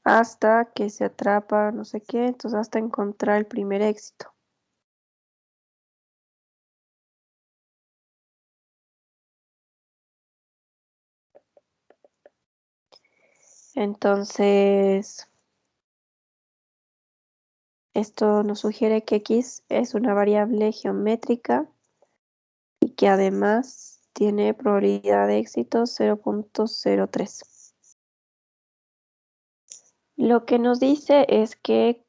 hasta que se atrapa no sé qué, entonces hasta encontrar el primer éxito. Entonces, esto nos sugiere que X es una variable geométrica y que además tiene probabilidad de éxito 0.03. Lo que nos dice es que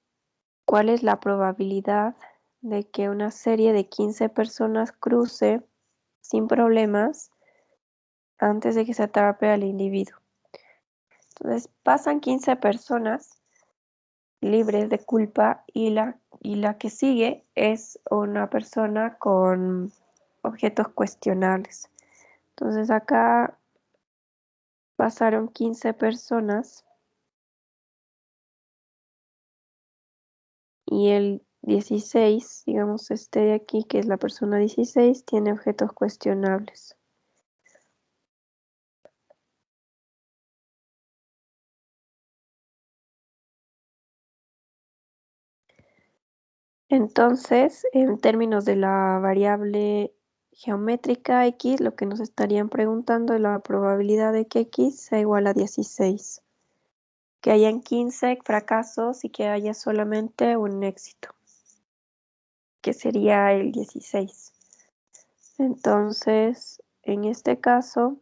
cuál es la probabilidad de que una serie de 15 personas cruce sin problemas antes de que se atrape al individuo. Entonces pasan 15 personas libres de culpa y la que sigue es una persona con objetos cuestionables. Entonces acá pasaron 15 personas y el 16, digamos este de aquí, que es la persona 16, tiene objetos cuestionables. Entonces, en términos de la variable geométrica x, lo que nos estarían preguntando es la probabilidad de que x sea igual a 16. Que hayan 15 fracasos y que haya solamente un éxito, que sería el 16. Entonces, en este caso,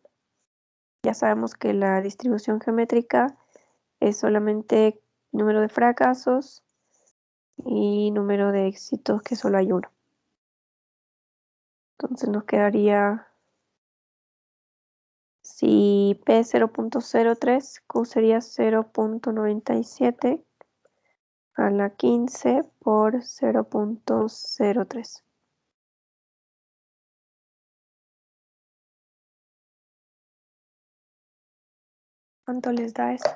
ya sabemos que la distribución geométrica es solamente número de fracasos y número de éxitos, que solo hay uno. Entonces nos quedaría, si P es 0.03, Q sería 0.97 a la 15 por 0.03. ¿Cuánto les da eso?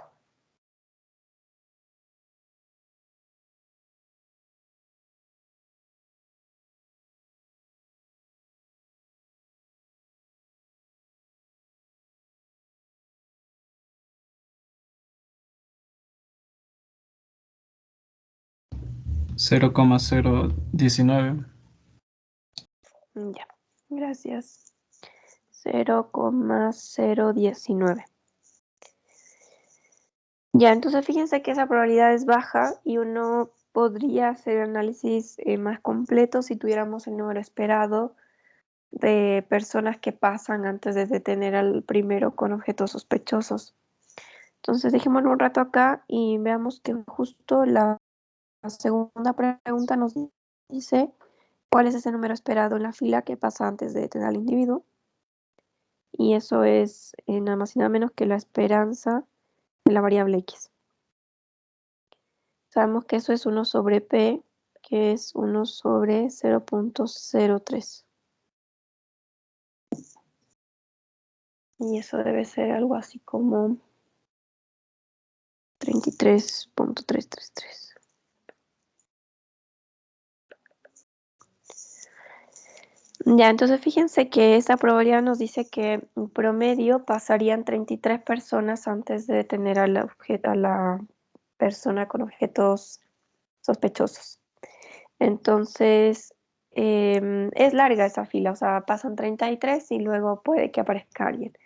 Cero coma 019. Ya, gracias. 0,019. Ya, entonces fíjense que esa probabilidad es baja y uno podría hacer análisis más completo si tuviéramos el número esperado de personas que pasan antes de detener al primero con objetos sospechosos. Entonces dejémoslo un rato acá y veamos que justo la segunda pregunta nos dice cuál es ese número esperado en la fila que pasa antes de detener al individuo. Y eso es nada más y nada menos que la esperanza de la variable x. Sabemos que eso es 1 sobre p, que es 1 sobre 0.03. Y eso debe ser algo así como 33.333. Ya, entonces fíjense que esta probabilidad nos dice que en promedio pasarían 33 personas antes de detener a la persona con objetos sospechosos. Entonces, es larga esa fila, o sea, pasan 33 y luego puede que aparezca alguien.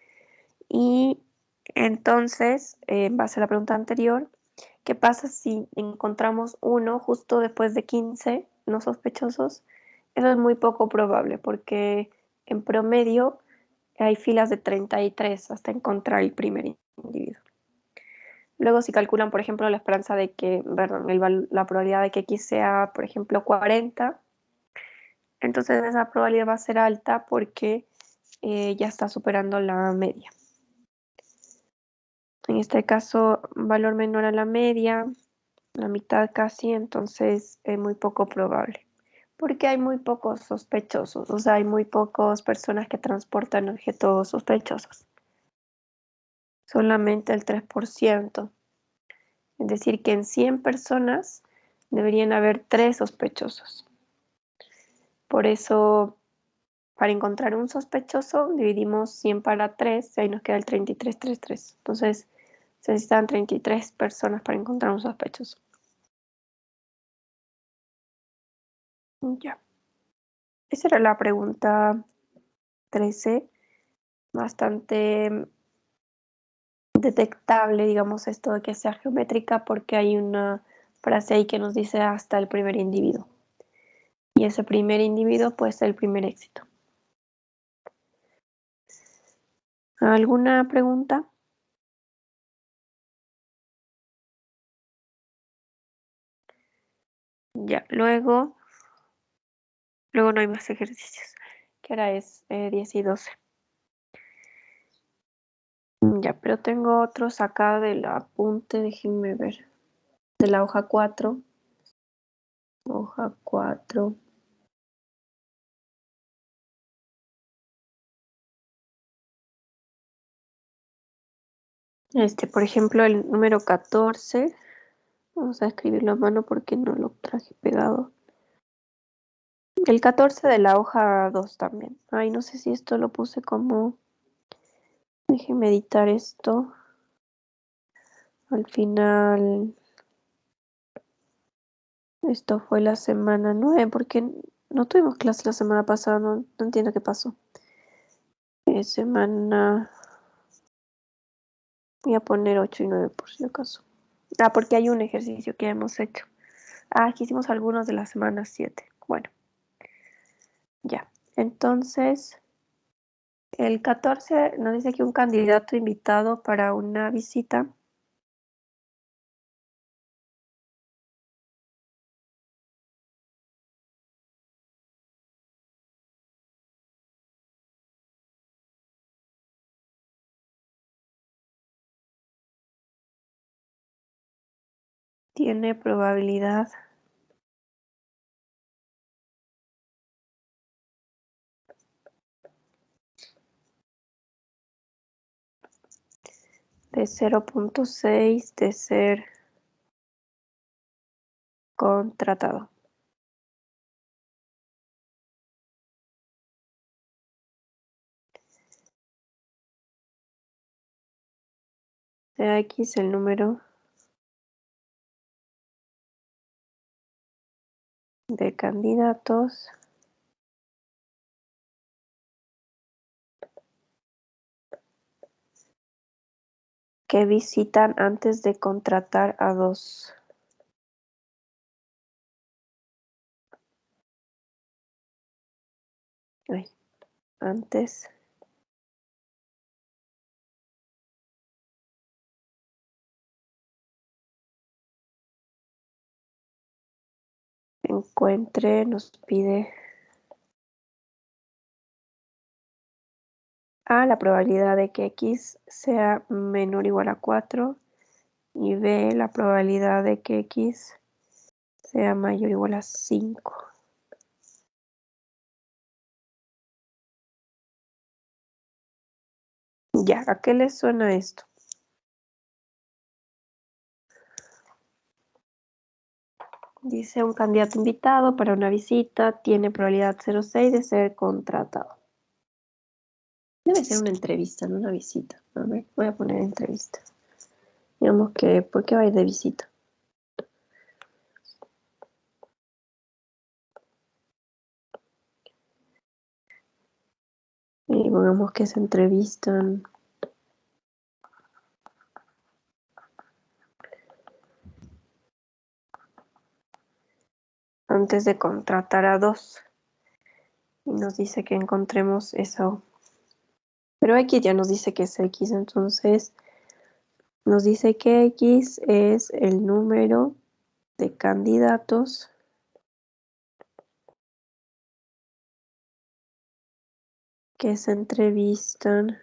Y entonces, en base a la pregunta anterior, ¿qué pasa si encontramos uno justo después de 15 no sospechosos? Eso es muy poco probable porque en promedio hay filas de 33 hasta encontrar el primer individuo. Luego, si calculan, por ejemplo, la esperanza de que, perdón, la probabilidad de que X sea, por ejemplo, 40, entonces esa probabilidad va a ser alta porque ya está superando la media. En este caso, valor menor a la media, la mitad casi, entonces es muy poco probable. Porque hay muy pocos sospechosos, o sea, hay muy pocas personas que transportan objetos sospechosos. Solamente el 3%. Es decir, que en 100 personas deberían haber 3 sospechosos. Por eso, para encontrar un sospechoso, dividimos 100 para 3 y ahí nos queda el 33,33. Entonces, se necesitan 33 personas para encontrar un sospechoso. Ya. Esa era la pregunta 13. Bastante detectable, digamos, esto de que sea geométrica porque hay una frase ahí que nos dice hasta el primer individuo. Y ese primer individuo puede ser el primer éxito. ¿Alguna pregunta? Ya, luego no hay más ejercicios. ¿Qué hora es? 10 y 12. Ya, pero tengo otros acá del apunte, déjenme ver. De la hoja 4. Hoja 4. Por ejemplo, el número 14. Vamos a escribirlo a mano porque no lo traje pegado. El 14 de la hoja 2 también. Ay, no sé si esto lo puse como... Déjenme editar esto. Al final... Esto fue la semana 9, porque no tuvimos clase la semana pasada, no entiendo qué pasó. Semana... Voy a poner 8 y 9 por si acaso. Ah, porque hay un ejercicio que hemos hecho. Ah, aquí hicimos algunos de la semana 7. Bueno, ya. Entonces, el 14 nos dice que un candidato invitado para una visita tiene probabilidad de 0.6 de ser contratado. Sea X el número de candidatos que visitan antes de contratar a dos. Ay, antes encuentre, nos pide A, la probabilidad de que X sea menor o igual a 4 y B, la probabilidad de que X sea mayor o igual a 5. Ya, ¿a qué les suena esto? Dice un candidato invitado para una visita tiene probabilidad 0.6 de ser contratado. Debe ser una entrevista, no una visita. A ver, voy a poner entrevista. Digamos que, ¿por qué va a ir de visita? Y pongamos que se entrevistan antes de contratar a dos. Y nos dice que encontremos eso. Pero X ya nos dice que es X, entonces nos dice que X es el número de candidatos que se entrevistan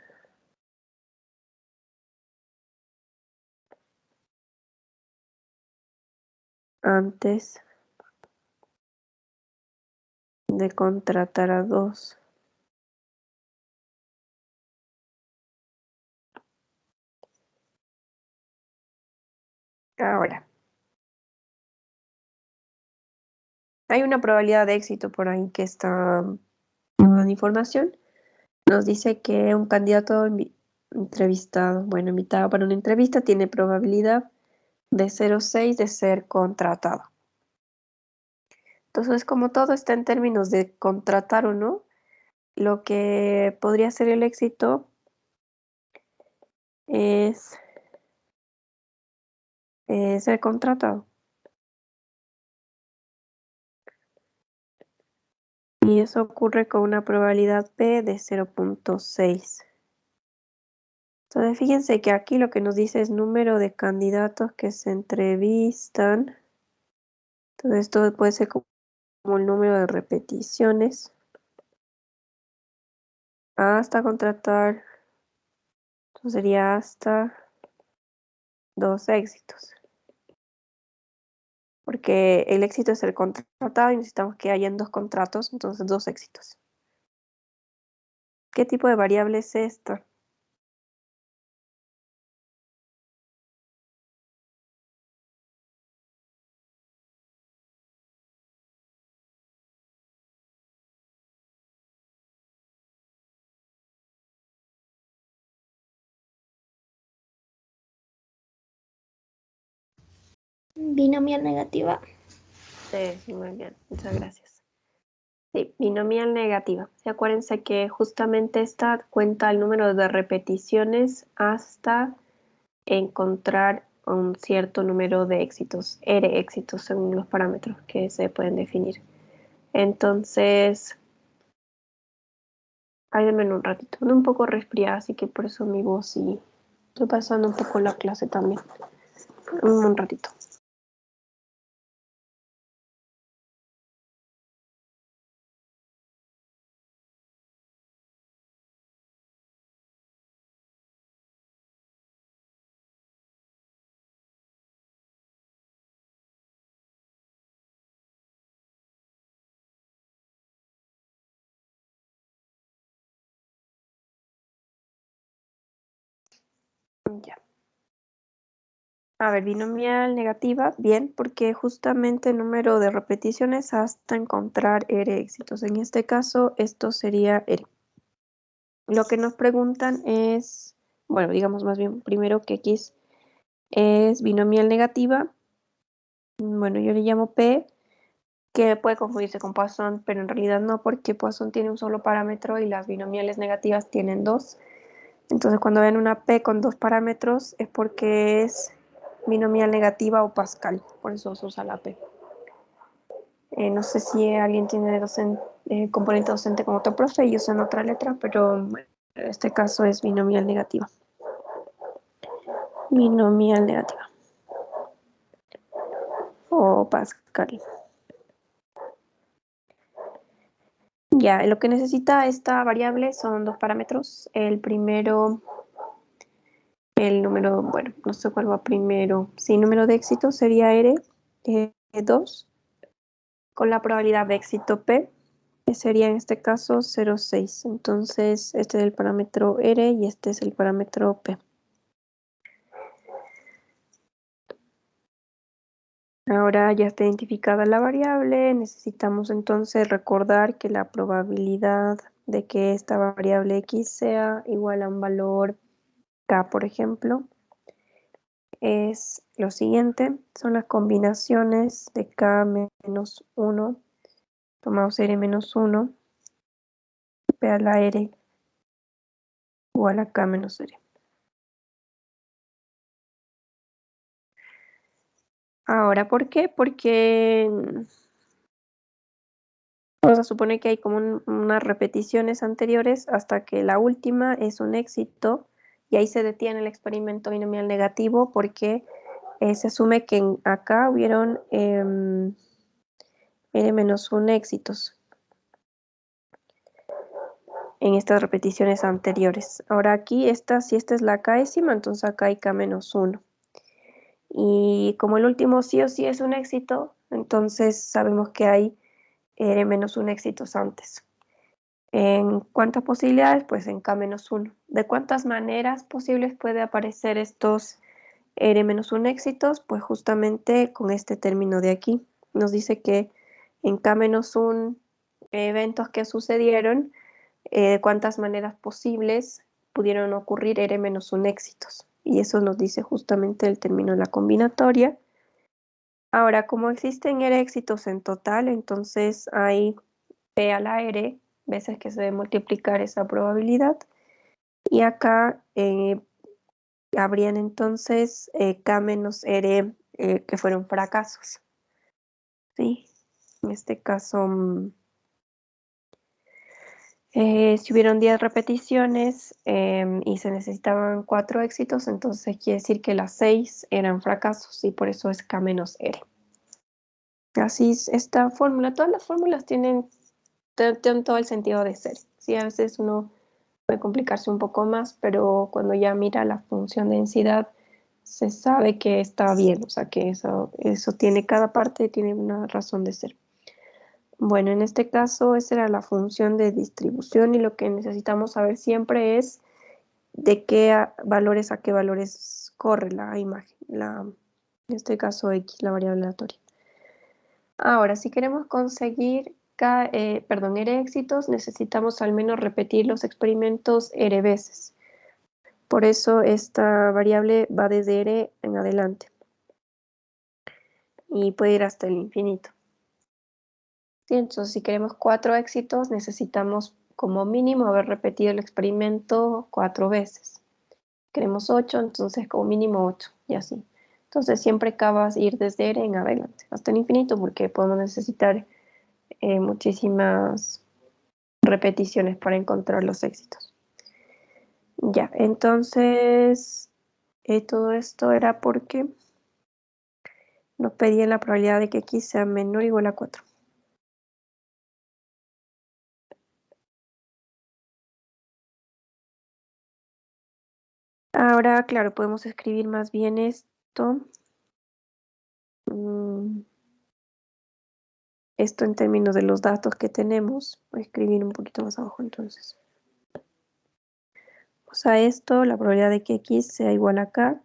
antes de contratar a dos. Ahora, hay una probabilidad de éxito por ahí que está dando información. Nos dice que un candidato entrevistado, bueno, invitado para una entrevista, tiene probabilidad de 0.6 de ser contratado. Entonces, como todo está en términos de contratar o no, lo que podría ser el éxito es ser contratado. Y eso ocurre con una probabilidad P de 0.6. Entonces, fíjense que aquí lo que nos dice es número de candidatos que se entrevistan. Entonces, esto puede ser como el número de repeticiones hasta contratar. Entonces, sería hasta 2 éxitos. Porque el éxito es el contratado y necesitamos que hayan 2 contratos, entonces 2 éxitos. ¿Qué tipo de variable es esta? Binomial negativa. Sí, muy bien, muchas gracias. Sí, binomial negativa. Y acuérdense que justamente esta cuenta el número de repeticiones hasta encontrar un cierto número de éxitos, R éxitos según los parámetros que se pueden definir. Entonces, ahí denme un ratito. Ando un poco resfriada, así que por eso mi voz y estoy pasando un poco la clase también. Un ratito. Ya. A ver, binomial negativa, bien, porque justamente el número de repeticiones hasta encontrar R éxitos. En este caso, esto sería R. Lo que nos preguntan es, bueno, digamos más bien primero que X es binomial negativa. Bueno, yo le llamo P, que puede confundirse con Poisson, pero en realidad no, porque Poisson tiene un solo parámetro y las binomiales negativas tienen dos. Entonces, cuando ven una P con dos parámetros es porque es binomial negativa o Pascal, por eso se usa la P. No sé si alguien tiene componente docente con otro profe y usan otra letra, pero bueno, en este caso es binomial negativa. Binomial negativa. O Pascal. Ya, lo que necesita esta variable son dos parámetros. El primero, el número, bueno, no sé cuál va primero. Sí, número de éxito sería R2 con la probabilidad de éxito P, que sería en este caso 0,6. Entonces, este es el parámetro R y este es el parámetro P. Ahora ya está identificada la variable, necesitamos entonces recordar que la probabilidad de que esta variable X sea igual a un valor K, por ejemplo, es lo siguiente, son las combinaciones de K menos 1, tomamos R menos 1, P a la R igual a K menos R. Ahora, ¿por qué? Porque vamos a suponer que hay como unas repeticiones anteriores hasta que la última es un éxito y ahí se detiene el experimento binomial negativo porque se asume que acá hubieron n-1 éxitos en estas repeticiones anteriores. Ahora aquí, si esta es la k-ésima, entonces acá hay k-1. Y como el último sí o sí es un éxito, entonces sabemos que hay n-1 éxitos antes. ¿En cuántas posibilidades? Pues en k-1. ¿De cuántas maneras posibles puede aparecer estos n-1 éxitos? Pues justamente con este término de aquí. Nos dice que en k-1 eventos que sucedieron, de cuántas maneras posibles pudieron ocurrir n-1 éxitos. Y eso nos dice justamente el término de la combinatoria. Ahora, como existen R éxitos en total, entonces hay P a la R veces que se debe multiplicar esa probabilidad. Y acá habrían entonces K menos R que fueron fracasos. ¿Sí? En este caso, si hubieron 10 repeticiones y se necesitaban 4 éxitos, entonces quiere decir que las 6 eran fracasos y por eso es K menos R. Así es esta fórmula. Todas las fórmulas tienen todo el sentido de ser. Sí, a veces uno puede complicarse un poco más, pero cuando ya mira la función de densidad, se sabe que está bien, o sea que eso tiene, cada parte tiene una razón de ser. Bueno, en este caso esa era la función de distribución y lo que necesitamos saber siempre es de qué valores a qué valores corre la imagen, en este caso X, la variable aleatoria. Ahora, si queremos conseguir R éxitos, necesitamos al menos repetir los experimentos R veces. Por eso esta variable va desde R en adelante y puede ir hasta el infinito. Sí, entonces si queremos 4 éxitos, necesitamos como mínimo haber repetido el experimento 4 veces. Queremos 8, entonces como mínimo 8, y así. Entonces siempre acabas ir desde R en adelante, hasta el infinito, porque podemos necesitar muchísimas repeticiones para encontrar los éxitos. Ya, entonces todo esto era porque nos pedían la probabilidad de que x sea menor o igual a 4. Ahora, claro, podemos escribir más bien esto. Esto en términos de los datos que tenemos. Voy a escribir un poquito más abajo entonces. O sea, esto, la probabilidad de que x sea igual a k.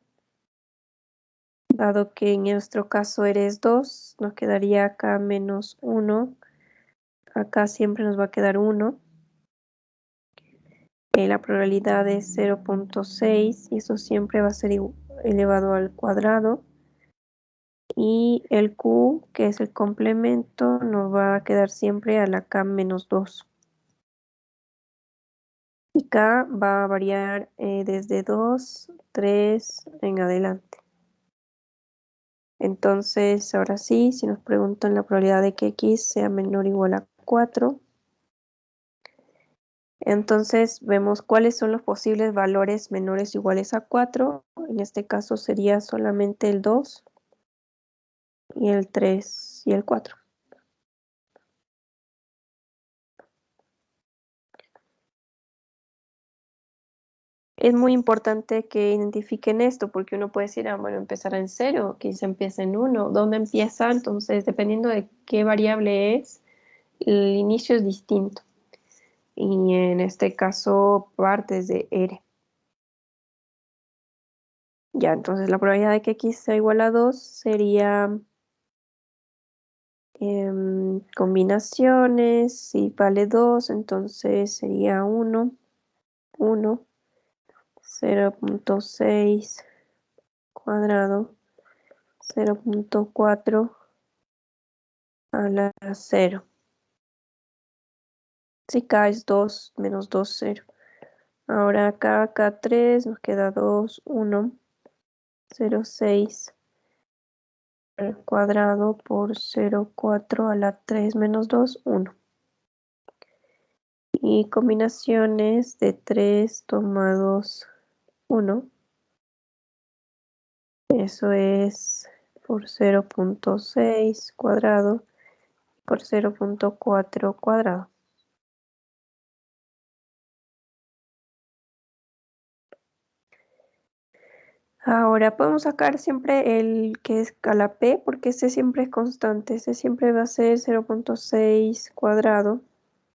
Dado que en nuestro caso R es 2, nos quedaría acá menos 1. Acá siempre nos va a quedar 1. La probabilidad es 0.6 y eso siempre va a ser elevado al cuadrado. Y el Q, que es el complemento, nos va a quedar siempre a la K menos 2. Y K va a variar desde 2, 3 en adelante. Entonces, ahora sí, si nos preguntan la probabilidad de que X sea menor o igual a 4, entonces vemos cuáles son los posibles valores menores o iguales a 4. En este caso sería solamente el 2 y el 3 y el 4. Es muy importante que identifiquen esto porque uno puede decir, bueno, empezará en 0, quizá empieza en 1. ¿Dónde empieza? Entonces, dependiendo de qué variable es, el inicio es distinto. Y en este caso, parte desde R. Ya, entonces la probabilidad de que x sea igual a 2 sería combinaciones. Si vale 2, entonces sería 1, 1, 0.6 cuadrado, 0.4 a la 0. Si k es 2, menos 2, 0. Ahora acá, K3, nos queda 2, 1, 0, 6 al cuadrado por 0, 4 a la 3 menos 2, 1. Y combinaciones de 3, 2, 1. Eso es por 0.6 cuadrado por 0.4 cuadrado. Ahora podemos sacar siempre el que es a la p, porque este siempre es constante. Este siempre va a ser 0.6 cuadrado.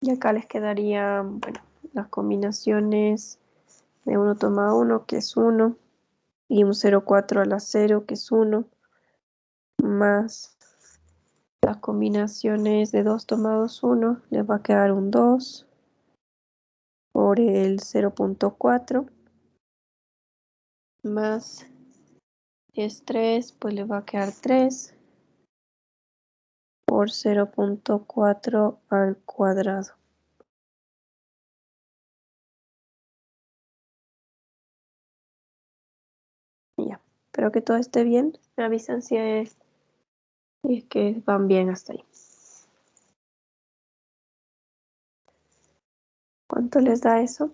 Y acá les quedarían, bueno, las combinaciones de 1,1, que es 1, y un 0,4 a la 0, que es 1, más las combinaciones de 2,1, les va a quedar un 2 por el 0.4, más es 3, pues les va a quedar 3 por 0.4 al cuadrado. Ya, espero que todo esté bien. Me avisan si es que van bien hasta ahí. ¿Cuánto les da eso?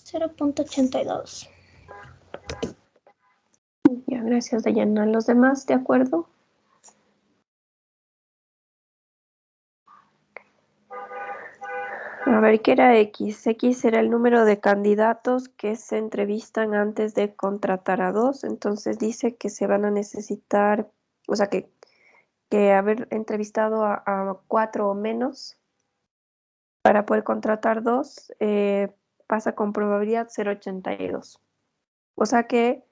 $0.82. Ya, gracias, Dayana. ¿Los demás de acuerdo? A ver, ¿qué era X? X era el número de candidatos que se entrevistan antes de contratar a 2. Entonces dice que se van a necesitar, o sea que que haber entrevistado a 4 o menos para poder contratar 2 pasa con probabilidad 0,82. O sea que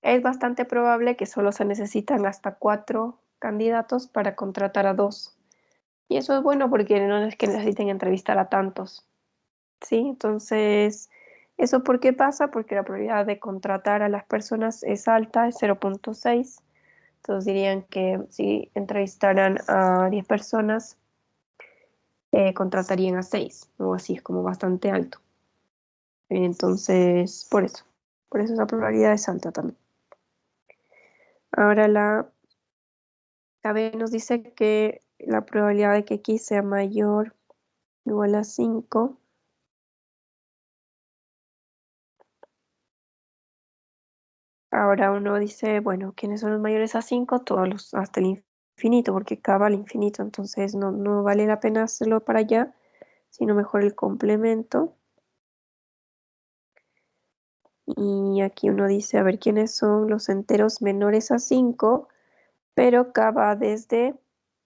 es bastante probable que solo se necesitan hasta 4 candidatos para contratar a 2. Y eso es bueno porque no es que necesiten entrevistar a tantos. ¿Sí? Entonces, ¿eso por qué pasa? Porque la probabilidad de contratar a las personas es alta, es 0,6. Entonces dirían que si entrevistaran a 10 personas, contratarían a 6, o así, es como bastante alto. Entonces, por eso esa probabilidad es alta también. Ahora la B nos dice que la probabilidad de que X sea mayor o igual a 5 ahora uno dice, bueno, ¿quiénes son los mayores a 5? Todos los hasta el infinito, porque K va al infinito, entonces no vale la pena hacerlo para allá, sino mejor el complemento. Y aquí uno dice, a ver, ¿quiénes son los enteros menores a 5? Pero K va desde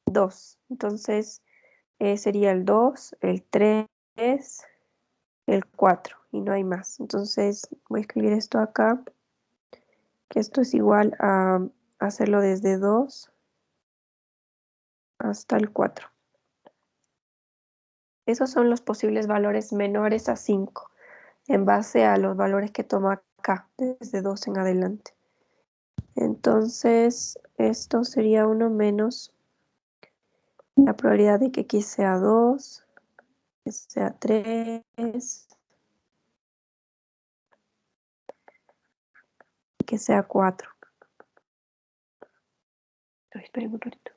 2. Entonces sería el 2, el 3, el 4 y no hay más. Entonces voy a escribir esto acá, que esto es igual a hacerlo desde 2 hasta el 4. Esos son los posibles valores menores a 5 en base a los valores que toma K desde 2 en adelante. Entonces esto sería 1 menos la probabilidad de que X sea 2, que sea 3, que sea 4. Esperen un ratito.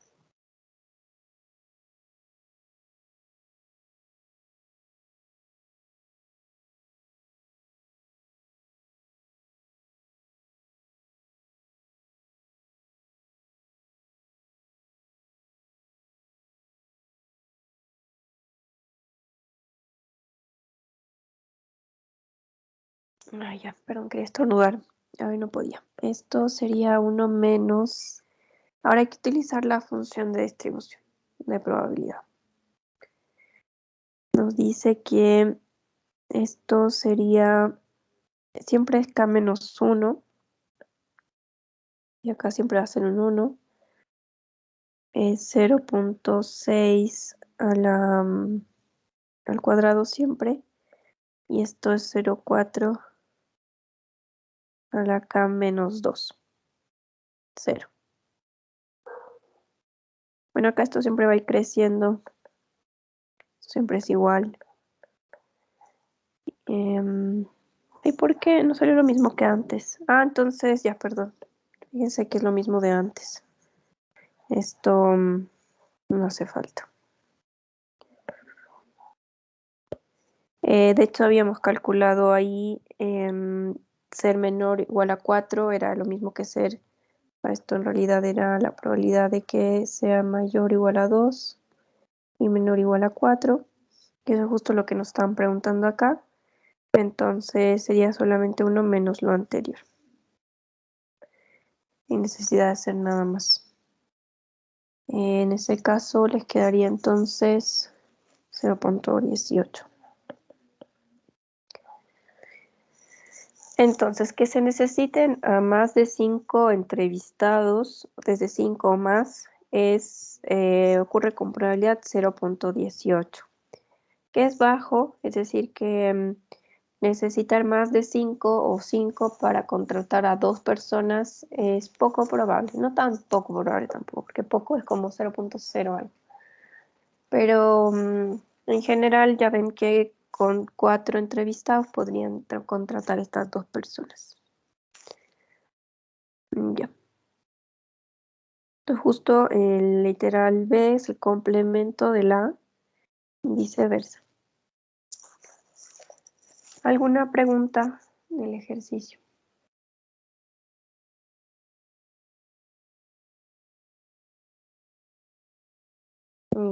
Ay, ya, perdón, quería estornudar. A ver, no podía. Esto sería 1 menos. Ahora hay que utilizar la función de distribución de probabilidad. Nos dice que esto sería, siempre es K menos 1. Y acá siempre va a ser un 1. Es 0,6 al cuadrado siempre. Y esto es 0,4 a la K menos 2. 0. Bueno, acá esto siempre va a ir creciendo. Siempre es igual. ¿Y por qué no salió lo mismo que antes? Ah, entonces, ya, perdón. Fíjense que es lo mismo de antes. Esto no hace falta. De hecho, habíamos calculado ahí ser menor o igual a 4 era lo mismo que ser. Esto en realidad era la probabilidad de que sea mayor o igual a 2 y menor o igual a 4, que eso es justo lo que nos están preguntando acá. Entonces sería solamente 1 menos lo anterior. Sin necesidad de hacer nada más. En ese caso les quedaría entonces 0,18. Entonces, que se necesiten a más de 5 entrevistados, desde 5 o más, ocurre con probabilidad 0,18, que es bajo, es decir, que necesitar más de 5 o 5 para contratar a 2 personas es poco probable, no tan poco probable tampoco, porque poco es como 0,0 algo. Pero en general ya ven que con 4 entrevistados podrían contratar estas 2 personas. Ya. Entonces justo el literal B es el complemento de la A y viceversa. ¿Alguna pregunta del ejercicio?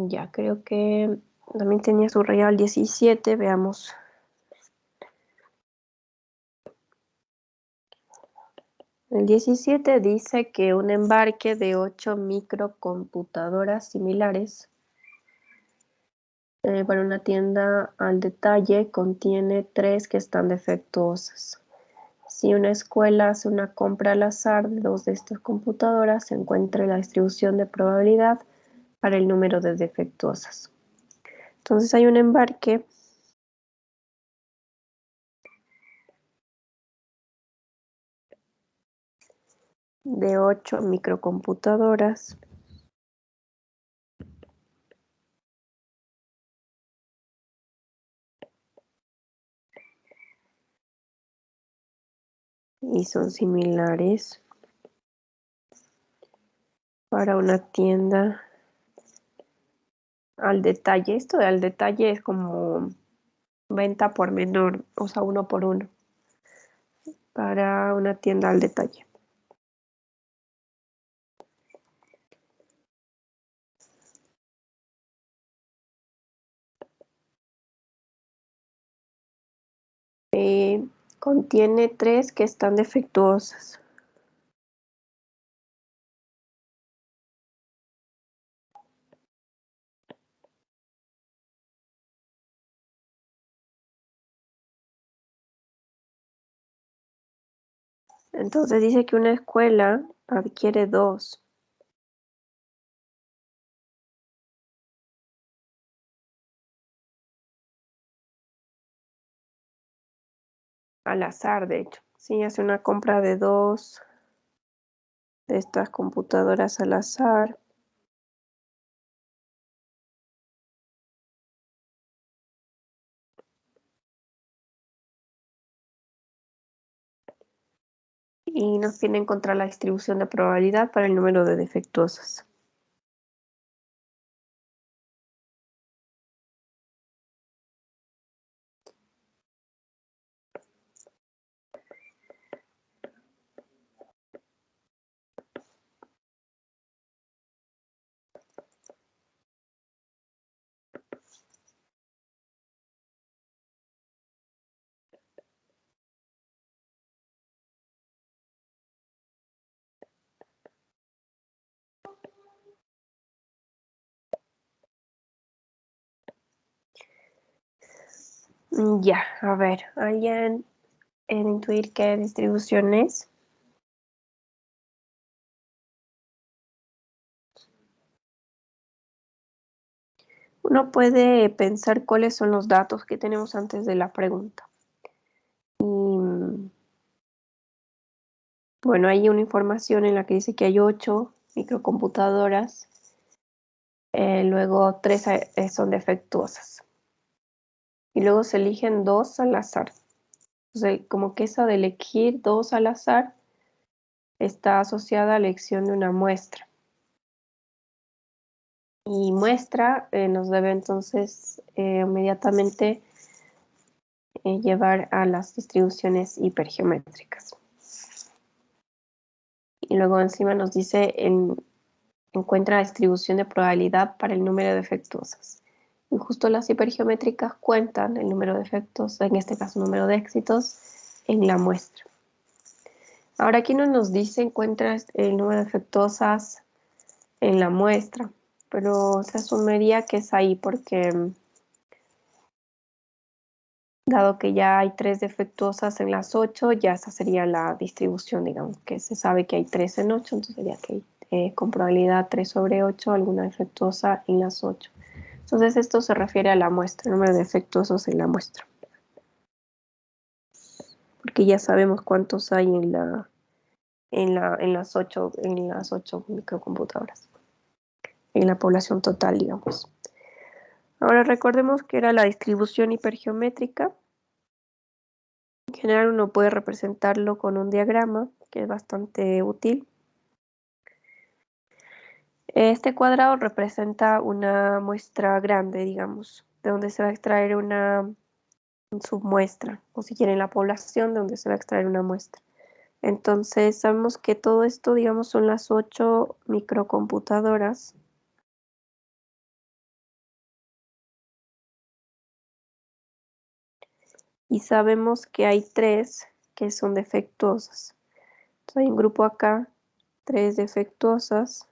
Ya, creo que también tenía subrayado el 17, veamos. El 17 dice que un embarque de 8 microcomputadoras similares para una tienda al detalle contiene 3 que están defectuosas. Si una escuela hace una compra al azar de 2 de estas computadoras, se encuentra la distribución de probabilidad para el número de defectuosas. Entonces hay un embarque de 8 microcomputadoras y son similares para una tienda al detalle. Esto de al detalle es como venta por menor, o sea, 1 por 1, para una tienda al detalle. Contiene 3 que están defectuosas. Entonces dice que una escuela adquiere 2. Al azar, de hecho. Sí, hace una compra de 2 de estas computadoras al azar. Y nos viene a encontrar la distribución de probabilidad para el número de defectuosas. Ya, a ver, ¿alguien en intuir qué distribución es? Uno puede pensar cuáles son los datos que tenemos antes de la pregunta. Y bueno, hay una información en la que dice que hay 8 microcomputadoras, luego 3 son defectuosas. Y luego se eligen 2 al azar. Entonces, como que esa de elegir 2 al azar está asociada a la elección de una muestra. Y muestra nos debe entonces inmediatamente llevar a las distribuciones hipergeométricas. Y luego encima nos dice encuentra la distribución de probabilidad para el número de defectuosas. Y justo las hipergeométricas cuentan el número de defectos, en este caso número de éxitos, en la muestra. Ahora aquí no nos dice encuentra el número de defectuosas en la muestra, pero se asumiría que es ahí porque dado que ya hay 3 defectuosas en las 8, ya esa sería la distribución, digamos, que se sabe que hay 3 en 8, entonces sería que hay con probabilidad 3 sobre 8 alguna defectuosa en las 8. Entonces esto se refiere a la muestra, el número de defectuosos en la muestra. Porque ya sabemos cuántos hay en las 8 microcomputadoras, en la población total, digamos. Ahora recordemos que era la distribución hipergeométrica. En general uno puede representarlo con un diagrama, que es bastante útil. Este cuadrado representa una muestra grande, digamos, de donde se va a extraer una submuestra, o si quieren la población de donde se va a extraer una muestra. Entonces sabemos que todo esto, digamos, son las 8 microcomputadoras. Y sabemos que hay 3 que son defectuosas. Entonces, hay un grupo acá, 3 defectuosas.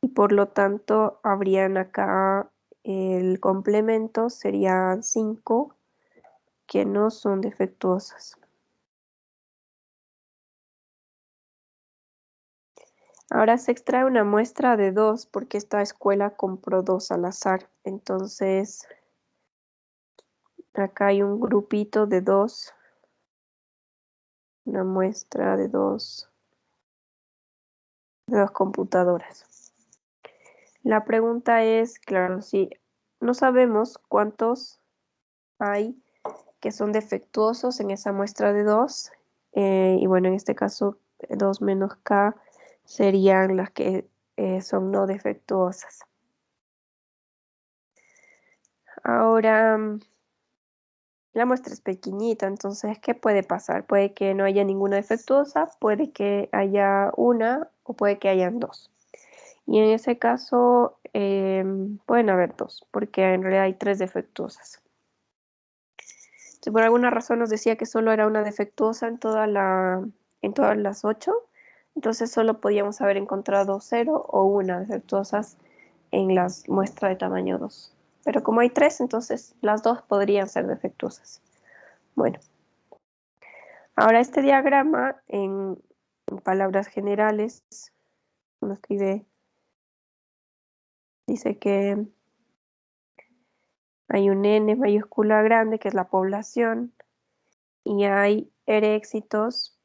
Y por lo tanto, habrían acá el complemento, serían 5 que no son defectuosas. Ahora se extrae una muestra de 2 porque esta escuela compró 2 al azar. Entonces, acá hay un grupito de 2, una muestra de 2 computadoras. La pregunta es, claro, si no sabemos cuántos hay que son defectuosos en esa muestra de 2, y bueno, en este caso 2 menos K serían las que son no defectuosas. Ahora, la muestra es pequeñita, entonces, ¿qué puede pasar? Puede que no haya ninguna defectuosa, puede que haya una o puede que hayan 2. Y en ese caso pueden haber 2, porque en realidad hay 3 defectuosas. Si por alguna razón nos decía que solo era una defectuosa en todas las 8, entonces solo podíamos haber encontrado 0 o una defectuosas en las muestras de tamaño 2. Pero como hay 3, entonces las 2 podrían ser defectuosas. Bueno, ahora este diagrama en palabras generales, uno escribe, dice que hay un N mayúscula grande, que es la población, y hay R éxitos.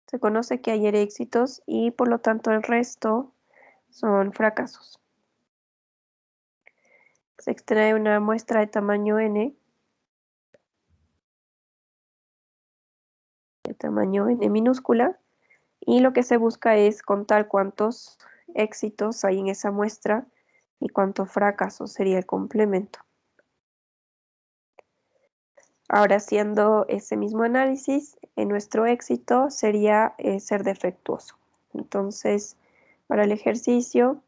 Se conoce que hay R éxitos y por lo tanto el resto son fracasos. Se extrae una muestra de tamaño N, de tamaño N minúscula, y lo que se busca es contar cuántos éxitos hay en esa muestra y cuántos fracasos sería el complemento. Ahora, haciendo ese mismo análisis, nuestro éxito sería ser defectuoso. Entonces, para el ejercicio,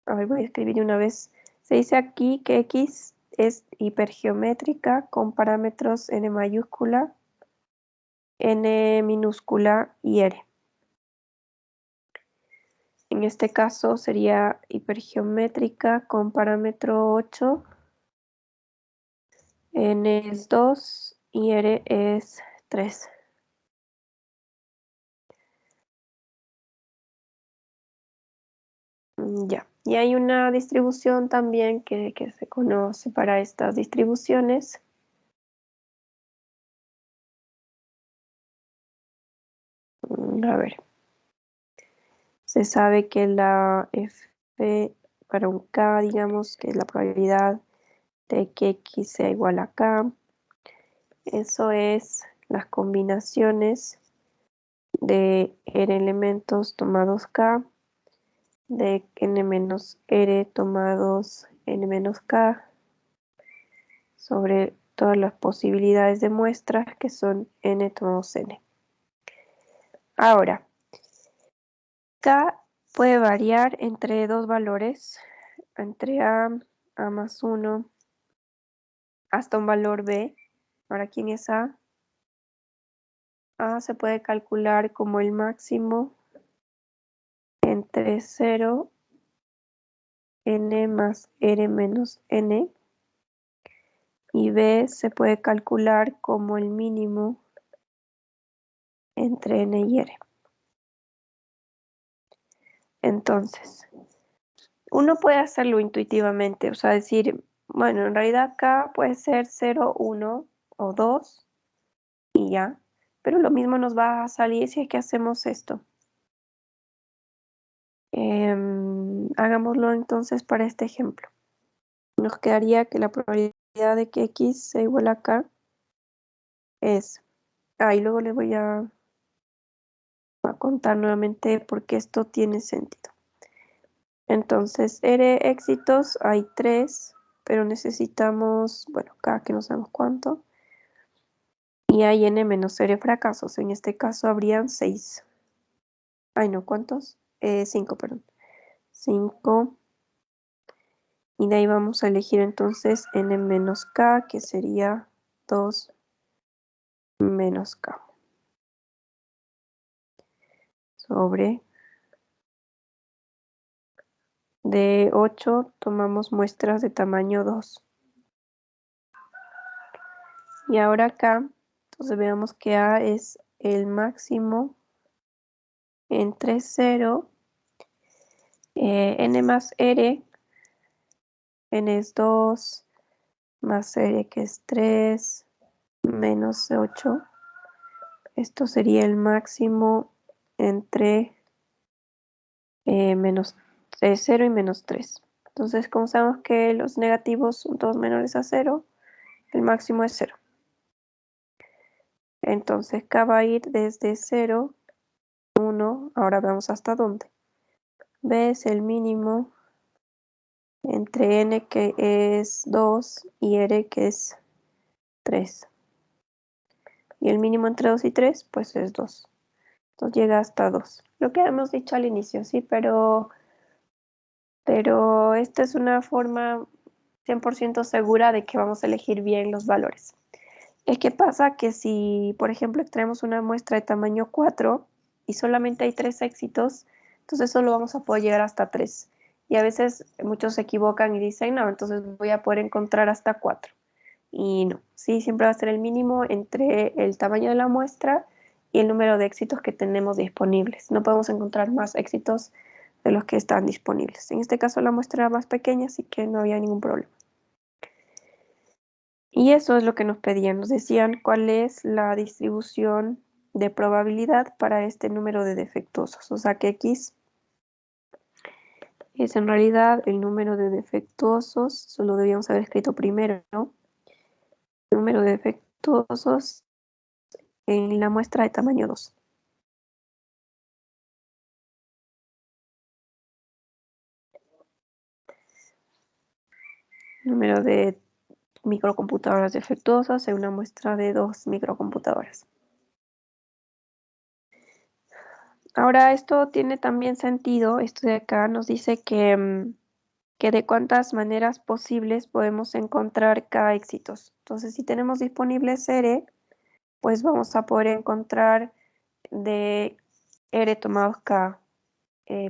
a ver, voy a escribir de una vez. Se dice aquí que X es hipergeométrica con parámetros n mayúscula, n minúscula y r. En este caso sería hipergeométrica con parámetro 8, n es 2 y r es 3. Ya, y hay una distribución también que se conoce para estas distribuciones. A ver, se sabe que la F para un K, digamos, que es la probabilidad de que X sea igual a K. Eso es las combinaciones de R elementos tomados K, de N menos R tomados N menos K, sobre todas las posibilidades de muestras que son N tomados N. Ahora, K puede variar entre 2 valores, entre A más 1, hasta un valor B. Ahora, ¿quién es A? A se puede calcular como el máximo entre 0, N más R menos N. Y B se puede calcular como el mínimo entre N y R. Entonces, uno puede hacerlo intuitivamente, o sea, decir, bueno, en realidad K puede ser 0, 1 o 2 y ya, pero lo mismo nos va a salir si es que hacemos esto. Hagámoslo entonces para este ejemplo. Nos quedaría que la probabilidad de que X sea igual a K es, y luego les voy a contar nuevamente porque esto tiene sentido. Entonces, R éxitos hay 3, pero necesitamos, bueno, K que no sabemos cuánto. Y hay N menos R fracasos. En este caso habrían 6. Ay, no, ¿cuántos? 5, perdón. 5. Y de ahí vamos a elegir entonces N menos K, que sería 2 menos K. sobre de 8 tomamos muestras de tamaño 2. Y ahora acá, entonces veamos que A es el máximo entre 0, n más r, n es 2, más r que es 3, menos 8. Esto sería el máximo entre menos 0 y menos 3. Entonces, como sabemos que los negativos son todos menores a 0, el máximo es 0. Entonces, K va a ir desde 0, 1, ahora veamos hasta dónde. B es el mínimo entre n que es 2 y r que es 3. Y el mínimo entre 2 y 3 pues es 2. Entonces llega hasta 2. Lo que hemos dicho al inicio, sí, pero esta es una forma 100% segura de que vamos a elegir bien los valores. Es que pasa que si, por ejemplo, extraemos una muestra de tamaño 4 y solamente hay 3 éxitos, entonces solo vamos a poder llegar hasta 3. Y a veces muchos se equivocan y dicen, no, entonces voy a poder encontrar hasta 4. Y no, sí, siempre va a ser el mínimo entre el tamaño de la muestra y el número de éxitos que tenemos disponibles. No podemos encontrar más éxitos de los que están disponibles. En este caso la muestra era más pequeña, así que no había ningún problema. Y eso es lo que nos pedían. Nos decían cuál es la distribución de probabilidad para este número de defectuosos. O sea que X es en realidad el número de defectuosos, solo debíamos haber escrito primero, ¿no? El número de defectuosos en la muestra de tamaño 2. Número de microcomputadoras defectuosas en una muestra de 2 microcomputadoras. Ahora esto tiene también sentido, esto de acá nos dice que de cuántas maneras posibles podemos encontrar K éxitos. Entonces si tenemos disponibles R, pues vamos a poder encontrar de R tomados K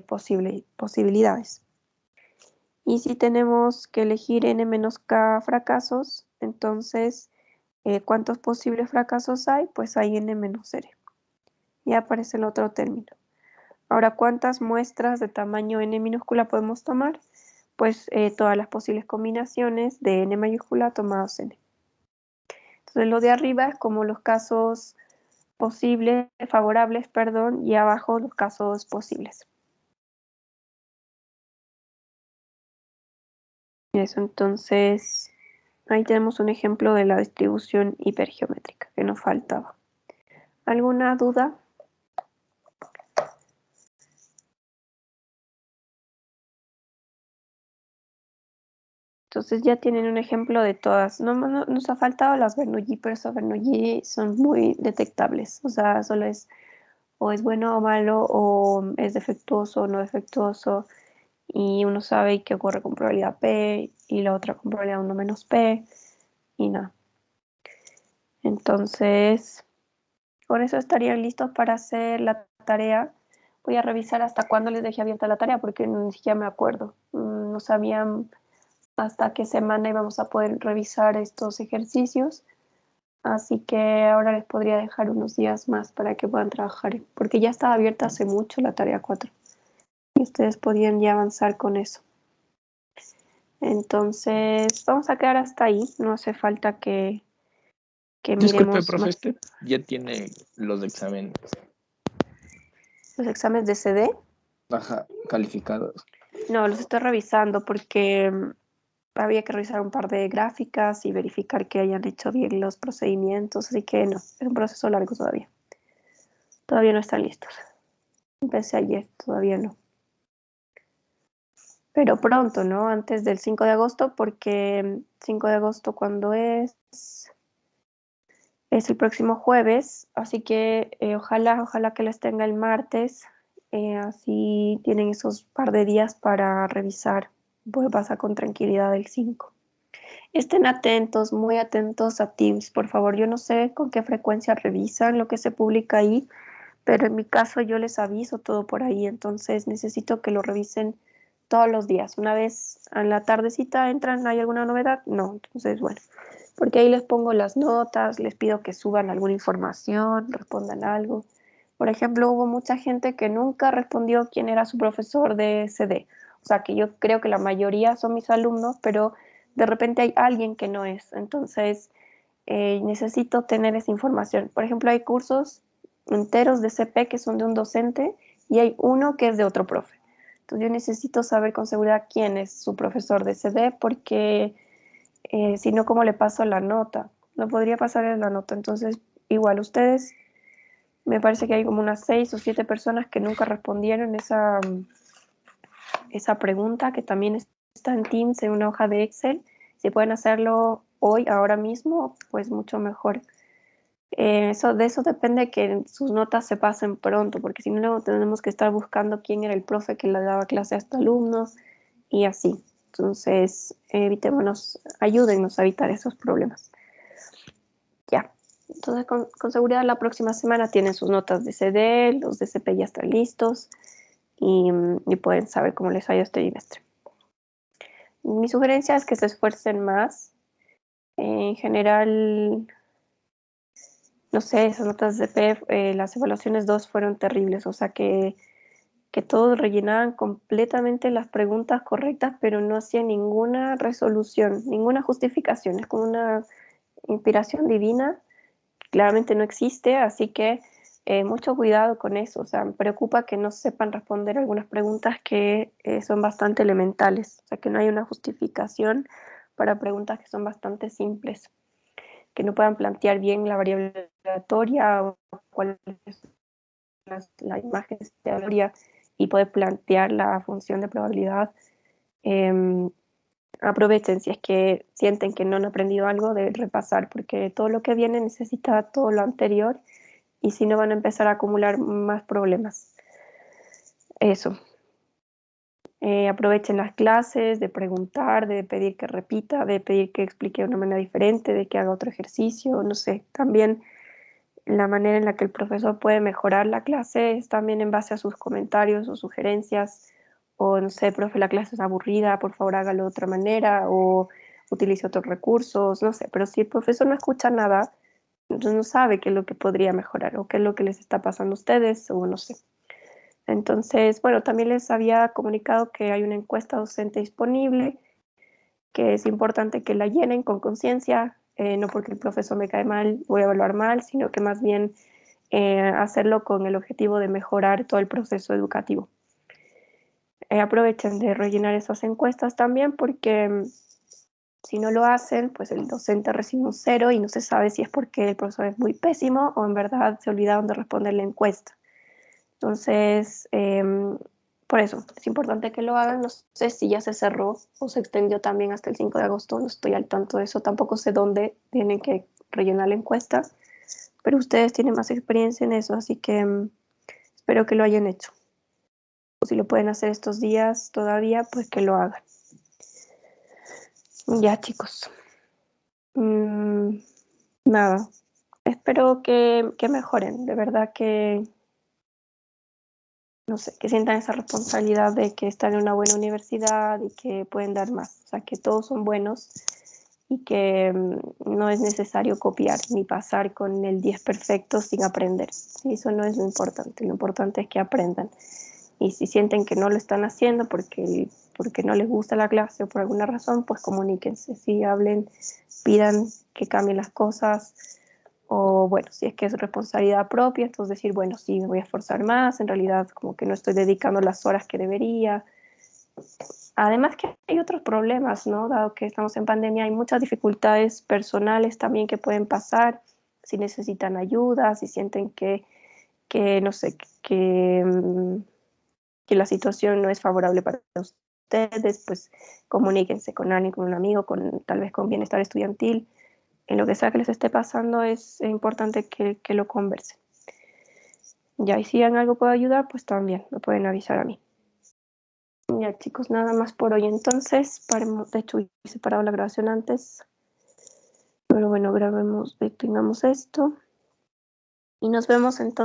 posibilidades. Y si tenemos que elegir N menos K fracasos, entonces ¿cuántos posibles fracasos hay? Pues hay N menos R. Y aparece el otro término. Ahora, ¿cuántas muestras de tamaño N minúscula podemos tomar? Pues todas las posibles combinaciones de N mayúscula tomados N. Entonces lo de arriba es como los casos posibles, favorables, perdón, y abajo los casos posibles. Eso, entonces, ahí tenemos un ejemplo de la distribución hipergeométrica que nos faltaba. ¿Alguna duda? Entonces ya tienen un ejemplo de todas. No, nos ha faltado las Bernoulli, pero esas Bernoulli son muy detectables. O sea, solo es o es bueno o malo, o es defectuoso o no defectuoso. Y uno sabe que ocurre con probabilidad P y la otra con probabilidad 1 menos P y nada. Entonces, con eso estarían listos para hacer la tarea. Voy a revisar hasta cuándo les dejé abierta la tarea porque ni siquiera me acuerdo. No sabían hasta qué semana íbamos a poder revisar estos ejercicios. Así que ahora les podría dejar unos días más para que puedan trabajar, porque ya estaba abierta hace mucho la tarea 4 y ustedes podían ya avanzar con eso. Entonces, vamos a quedar hasta ahí. No hace falta que Disculpe, miremos profe, más ¿usted ya tiene los exámenes los exámenes de CD. calificados? No, los estoy revisando porque había que revisar un par de gráficas y verificar que hayan hecho bien los procedimientos, así que no, es un proceso largo todavía. Todavía no están listos. Empecé ayer, todavía no. Pero pronto, ¿no? Antes del 5 de agosto, porque 5 de agosto cuando es el próximo jueves, así que ojalá que les tenga el martes, así tienen esos par de días para revisar, pues pasa con tranquilidad el 5. Estén atentos, muy atentos a Teams, por favor. Yo no sé con qué frecuencia revisan lo que se publica ahí, pero en mi caso yo les aviso todo por ahí, entonces necesito que lo revisen todos los días. Una vez en la tardecita entran, ¿hay alguna novedad? No, entonces bueno, porque ahí les pongo las notas, les pido que suban alguna información, respondan algo. Por ejemplo, hubo mucha gente que nunca respondió quién era su profesor de CD. O sea, que yo creo que la mayoría son mis alumnos, pero de repente hay alguien que no es. Entonces, necesito tener esa información. Por ejemplo, hay cursos enteros de CP que son de un docente y hay uno que es de otro profe. Entonces, yo necesito saber con seguridad quién es su profesor de CD porque si no, ¿cómo le paso la nota? No podría pasarle la nota. Entonces, igual ustedes, me parece que hay como unas 6 o 7 personas que nunca respondieron esa pregunta, que también está en Teams, en una hoja de Excel. Si pueden hacerlo hoy, ahora mismo, pues mucho mejor. De eso depende que sus notas se pasen pronto, porque si no, luego tenemos que estar buscando quién era el profe que le daba clase a estos alumnos y así. Entonces, evitémonos, ayúdennos a evitar esos problemas. Ya. Entonces, con seguridad la próxima semana tienen sus notas de CD, los de CP ya están listos y pueden saber cómo les ha ido este trimestre. Mi sugerencia es que se esfuercen más. En general, no sé, esas notas de CP, las evaluaciones 2 fueron terribles, o sea que todos rellenaban completamente las preguntas correctas, pero no hacían ninguna resolución, ninguna justificación. Es como una inspiración divina, claramente no existe, así que mucho cuidado con eso. O sea, me preocupa que no sepan responder algunas preguntas que son bastante elementales, o sea, que no hay una justificación para preguntas que son bastante simples, que no puedan plantear bien la variable aleatoria o cuál es la imagen aleatoria y poder plantear la función de probabilidad. Aprovechen si es que sienten que no han aprendido algo de repasar, porque todo lo que viene necesita todo lo anterior y si no van a empezar a acumular más problemas. Eso. Aprovechen las clases de preguntar, de pedir que repita, de pedir que explique de una manera diferente, de que haga otro ejercicio, no sé. También la manera en la que el profesor puede mejorar la clase es también en base a sus comentarios o sugerencias, o no sé, profe, la clase es aburrida, por favor hágalo de otra manera, o utilice otros recursos, no sé, pero si el profesor no escucha nada, entonces no sabe qué es lo que podría mejorar o qué es lo que les está pasando a ustedes, o no sé. Entonces, bueno, también les había comunicado que hay una encuesta docente disponible, que es importante que la llenen con conciencia, no porque el profesor me cae mal, voy a evaluar mal, sino que más bien hacerlo con el objetivo de mejorar todo el proceso educativo. Aprovechen de rellenar esas encuestas también porque si no lo hacen, pues el docente recibe un 0 y no se sabe si es porque el profesor es muy pésimo o en verdad se olvidaron de responder la encuesta. Entonces, por eso es importante que lo hagan. No sé si ya se cerró o se extendió también hasta el 5 de agosto, no estoy al tanto de eso, tampoco sé dónde tienen que rellenar la encuesta, pero ustedes tienen más experiencia en eso, así que espero que lo hayan hecho. O si lo pueden hacer estos días todavía, pues que lo hagan. Ya, chicos. Nada, espero que mejoren, de verdad que no sé, que sientan esa responsabilidad de que están en una buena universidad y que pueden dar más, o sea, que todos son buenos y que no es necesario copiar ni pasar con el 10 perfecto sin aprender. ¿Sí? Eso no es lo importante es que aprendan. Y si sienten que no lo están haciendo porque no les gusta la clase o por alguna razón, pues comuníquense, ¿sí? Hablen, pidan que cambien las cosas. O bueno, si es que es responsabilidad propia, entonces decir, bueno, sí, me voy a esforzar más, en realidad como que no estoy dedicando las horas que debería. Además que hay otros problemas, ¿no? Dado que estamos en pandemia, hay muchas dificultades personales también que pueden pasar, si necesitan ayuda, si sienten no sé, que la situación no es favorable para ustedes, pues comuníquense con alguien, con un amigo, tal vez con bienestar estudiantil. En lo que sea que les esté pasando es importante que lo conversen. Ya, y si en algo puedo ayudar, pues también me pueden avisar a mí. Ya, chicos, nada más por hoy entonces. De hecho, he separado la grabación antes. Pero bueno, tengamos esto. Y nos vemos entonces.